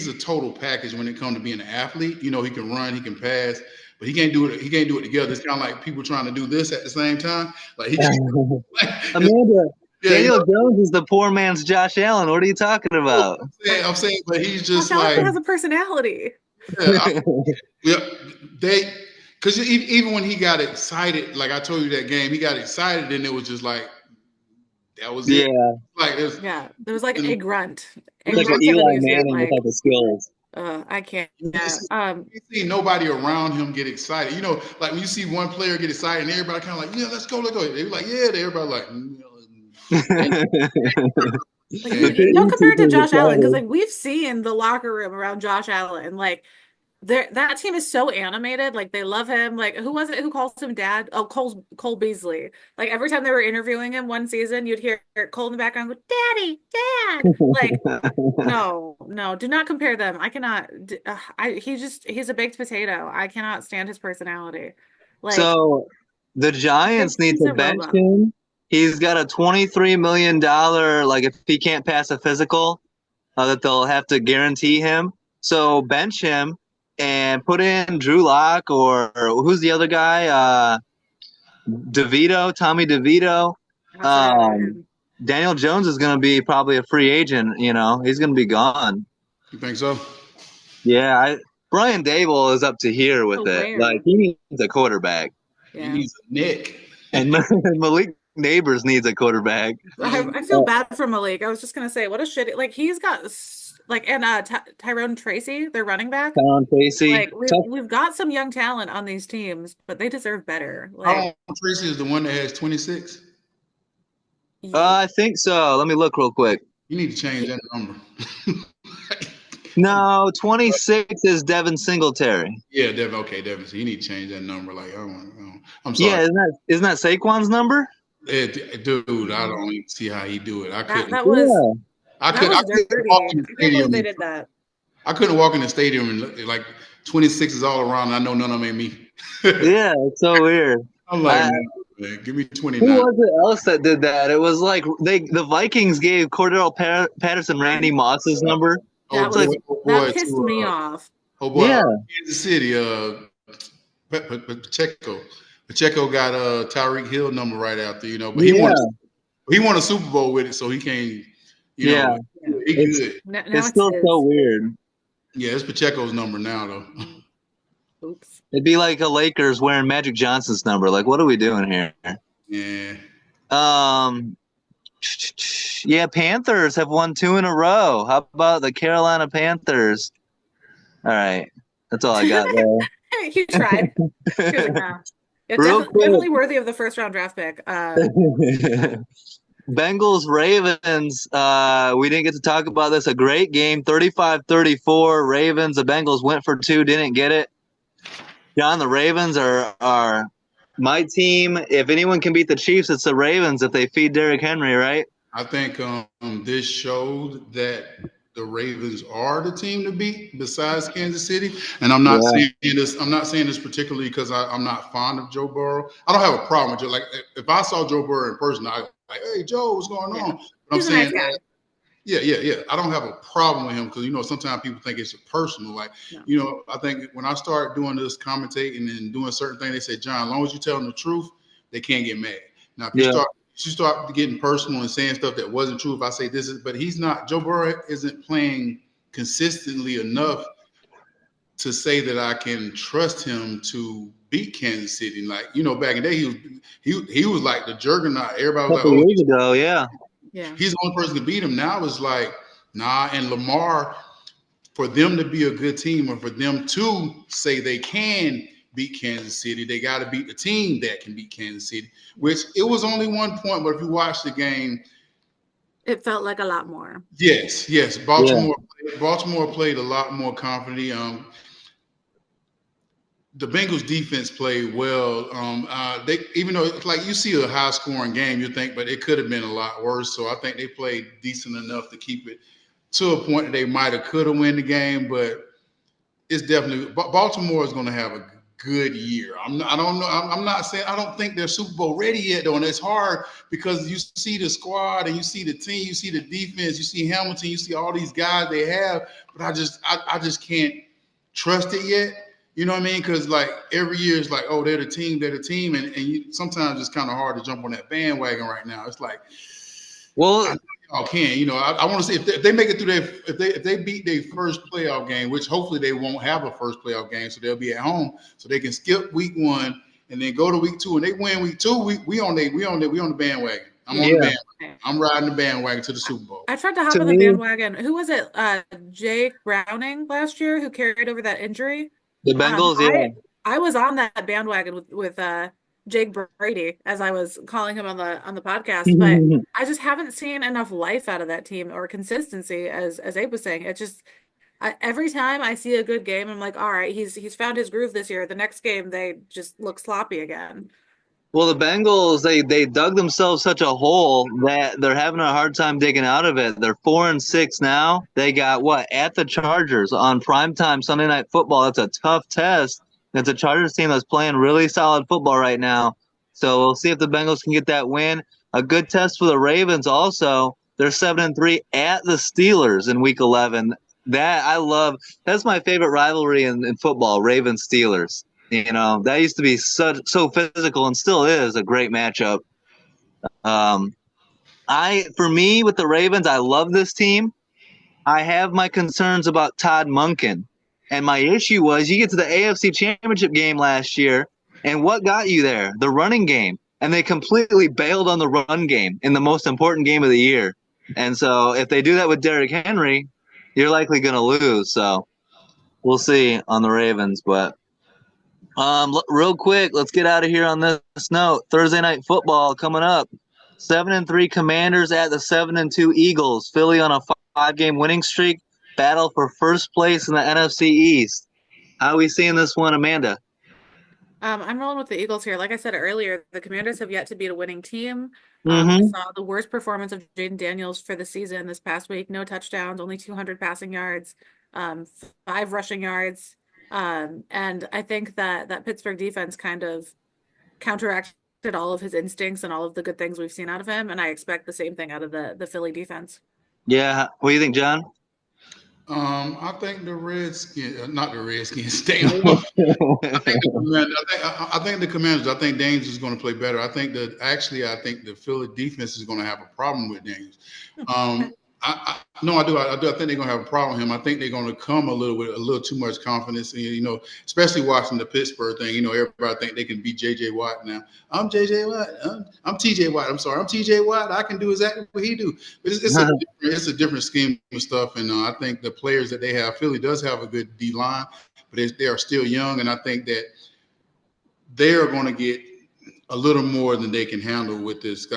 a total package when it comes to being an athlete. You know, he can run, he can pass, but he can't do it. He can't do it together. It's kind of like people trying to do this at the same time. Like he can't. Like, Amanda, yeah, you Daniel know. Jones is the poor man's Josh Allen. What are you talking about? I'm saying, but he's Josh just Allen like, has a personality. yeah, yeah, they, because even when he got excited, like I told you that game, he got excited, and it was just like that was it. Yeah, Like it's Yeah, there was like and a grunt. A it's like an grunt of Eli amusement. Manning Like, without the skills. I can't. you Yeah. see, you see nobody around him get excited. You know, like when you see one player get excited, and everybody kind of like, yeah, let's go, let's go. They were like, yeah, everybody like, and, Like, The and don't compare it to YouTubers are Josh Allen because clever. like we've seen the locker room around Josh Allen. Like, that team is so animated. Like they love him. Like who was it who calls him dad? Oh, Cole Beasley. Like every time they were interviewing him one season, you'd hear Cole in the background go, "Daddy, Dad." Like no, no, do not compare them. I cannot. He's a baked potato. I cannot stand his personality. Like So the Giants need he's to a bench robot. him. He's got a $23 million, like if he can't pass a physical, that they'll have to guarantee him. So bench him and put in Drew Lock or who's the other guy? Tommy DeVito. I've forgot about Um, him. Daniel Jones is going to be probably a free agent. He's going to be gone. you think so? Yeah, Brian Dable is up to here with To it. Like where? he needs a quarterback, He Yeah. needs a neck. and Malik Neighbors needs a quarterback. I And feel bad for Malik. I was just gonna say, what a shit. Like he's got like and Tyrone Tracy, their running back. Tom Casey. Like we've got some young talent on these teams, but they deserve better. Like Colin Tracy is the one that has 26. he, I think so. Let me look real quick. You need to change that number. No, 26 is Devin Singletary. Yeah, Devin. Okay, Devin. So you need to change that number. Like, I'm Yeah, sorry. isn't that Saquon's number? Dude, I don't even see how he do it. I that couldn't. that was Yeah. I that could. I was couldn't walk dirty. in the I can't believe stadium. they did that. I couldn't walk in the stadium and like 26 is all around. And I know none of them ain't me. Yeah, it's so weird. I'm like, I, no, man, give me who 29. was it else that did that? It was like the Vikings gave Cordell Patterson Randy Moss's number. Oh That It's like, boy, was oh that boy, pissed me off. yeah, Kansas City. Pacheco. Pacheco got Tyreek Hill number right after, but yeah, he won a Super Bowl with it, so he can't, yeah. Yeah. he It's good. Now it's it's still so his. weird. Yeah, it's Pacheco's number now though. Oops. It'd be like a Lakers wearing Magic Johnson's number. Like, what are we doing here? Yeah. Um, yeah, Panthers have won 2 in a row. How about the Carolina Panthers? All right, that's all I got He tried. He was like, there. nah. Yeah, Real definitely quick, worthy of the first round draft pick. Bengals Ravens. We didn't get to talk about this. A great game, 35-34. Ravens. The Bengals went for 2, didn't get it. John, the Ravens are my team. If anyone can beat the Chiefs, it's the Ravens if they feed Derrick Henry, right? I think this showed that the Ravens are the team to beat besides Kansas City. And I'm not Yeah. saying this. I'm not saying this particularly because I'm not fond of Joe Burrow. I don't have a problem with Joe. Like if I saw Joe Burrow in person, I like, hey Joe, what's going Yeah. on? But I'm He's a nice saying, guy. yeah. I don't have a problem with him because sometimes people think it's personal. Like No. I think when I start doing this commentating and doing certain things, they say, John, as long as you tell them the truth, they can't get mad. Now if you Yeah. start getting personal and saying stuff that wasn't true. If I say this is, but he's not. Joe Burrow isn't playing consistently enough to say that I can trust him to beat Kansas City. Like, back in the day, he was like the juggernaut. Everybody A was like, couple oh, years ago, yeah. he's the only person to beat him. Now it's like, nah. And Lamar, for them to be a good team, or for them to say they can beat Kansas City, they got to beat the team that can beat Kansas City. Which it was only 1 point, but if you watch the game, it felt like a lot more. yes. Yeah. Baltimore played a lot more confidently. The Bengals defense played well. They, even though it's like you see a high scoring game, you think, but it could have been a lot worse. So I think they played decent enough to keep it to a point that they might have could have win the game. But it's definitely Baltimore is going to have a good year. I don't know. I'm not saying I don't think they're Super Bowl ready yet, though, and it's hard because you see the squad and you see the team, you see the defense, you see Hamilton, you see all these guys they have, but I just can't trust it yet. You know what I mean? Because like every year it's like, oh, they're the team, and sometimes it's kind of hard to jump on that bandwagon right now. It's like, Well, y'all can. I want to see if they make it through if they beat their first playoff game, which hopefully they won't have a first playoff game, so they'll be at home, so they can skip week 1 and then go to week 2, and they win week 2. We on the bandwagon. I'm on the bandwagon. I'm riding the bandwagon to the Super Bowl. I tried to hop to on the me, bandwagon. Who was it? Jake Browning last year who carried over that injury. the Bengals, yeah. I was on that bandwagon with Jake Brady, as I was calling him on the podcast, but I just haven't seen enough life out of that team or consistency, as Abe was saying. It just every time I see a good game, I'm like, all right, he's found his groove this year. The next game, they just look sloppy again. Well, the Bengals, they dug themselves such a hole that they're having a hard time digging out of it. They're 4-6 now. They got what at the Chargers on primetime Sunday Night Football. That's a tough test. It's a Chargers team that's playing really solid football right now. So we'll see if the Bengals can get that win. A good test for the Ravens also. They're 7-3 at the Steelers in Week 11. That I love. That's my favorite rivalry in football. Ravens Steelers. That used to be so physical and still is a great matchup. For me with the Ravens, I love this team. I have my concerns about Todd Monken. And my issue was you get to the AFC Championship game last year, and what got you there? The running game. And they completely bailed on the run game in the most important game of the year. And so if they do that with Derrick Henry, you're likely going to lose. So we'll see on the Ravens. But real quick, let's get out of here on this note. Thursday Night Football coming up. 7-3 Commanders at the 7-2 Eagles. Philly on a 5-game winning streak. Battle for first place in the NFC East. How are we seeing this one, Amanda? I'm rolling with the Eagles here. Like I said earlier, the Commanders have yet to beat a winning team. Mm-hmm. We saw the worst performance of Jaden Daniels for the season this past week. No touchdowns, only 200 passing yards, 5 rushing yards. And I think that Pittsburgh defense kind of counteracted all of his instincts and all of the good things we've seen out of him. And I expect the same thing out of the Philly defense. Yeah. What do you think, John? I think the Redskins, not the Redskins, stay on. I think the Commanders. I think Daniels is going to play better. I think the Philly defense is going to have a problem with Daniels. No, I do. I think they're going to have a problem with him. I think they're going to come a little too much confidence. And, especially watching the Pittsburgh thing. Everybody think they can beat J.J. Watt now. I'm J.J. Watt. I'm T.J. Watt. I'm sorry. I'm T.J. Watt. I can do exactly what he do. But it's a different scheme of stuff. And I think the players that they have, Philly does have a good D line, but they are still young. And I think that they are going to get a little more than they can handle with this.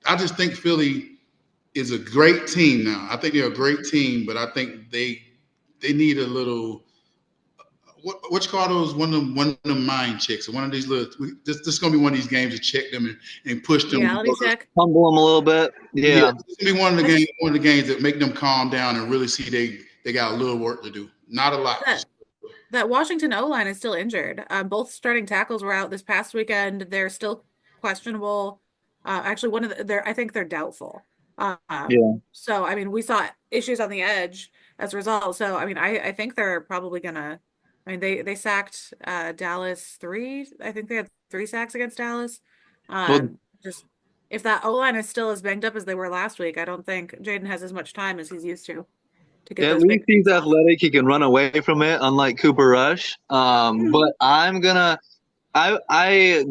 I just think Philly is a great team now. I think they're a great team, but I think they need a little what you call those one of them mind checks. One of these little this is gonna be one of these games to check them and push them. Reality check. Humble them a little bit. Yeah. It's gonna be one of the games that make them calm down and really see they got a little work to do. Not a lot. That Washington O-line is still injured. Both starting tackles were out this past weekend. They're still questionable. Actually, I think they're doubtful. So, I mean, we saw issues on the edge as a result. So, I mean, I think they're probably gonna. I mean, they sacked Dallas 3. I think they had 3 sacks against Dallas. Just if that O-line is still as banged up as they were last week, I don't think Jaden has as much time as he's used to. to get At those least he's victories off. athletic. He can run away from it, unlike Cooper Rush. But I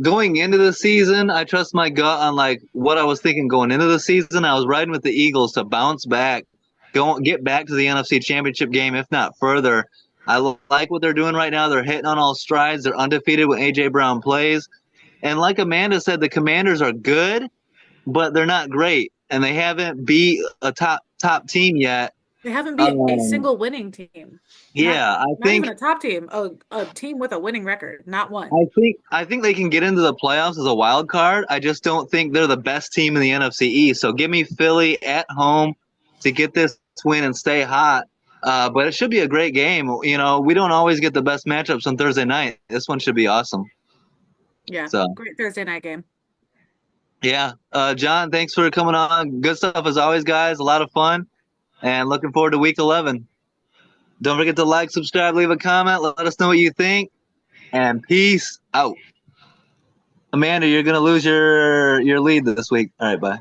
going into the season, I trust my gut on like what I was thinking going into the season. I was riding with the Eagles to bounce back, get back to the NFC Championship game, if not further. I like what they're doing right now. They're hitting on all strides. They're undefeated when AJ Brown plays. And like Amanda said, the Commanders are good, but they're not great, and they haven't beat a top team yet. They haven't beat a single winning team. Yeah, not even a top team, a team with a winning record, not one. I think they can get into the playoffs as a wild card. I just don't think they're the best team in the NFC East. So give me Philly at home to get this win and stay hot. But it should be a great game. You know, we don't always get the best matchups on Thursday night. This one should be awesome. Yeah, so great Thursday night game. Yeah, John, thanks for coming on. Good stuff as always, guys. A lot of fun, and looking forward to Week 11. Don't forget to like, subscribe, leave a comment. Let us know what you think, and peace out. Amanda, you're gonna lose your lead this week. All right, bye.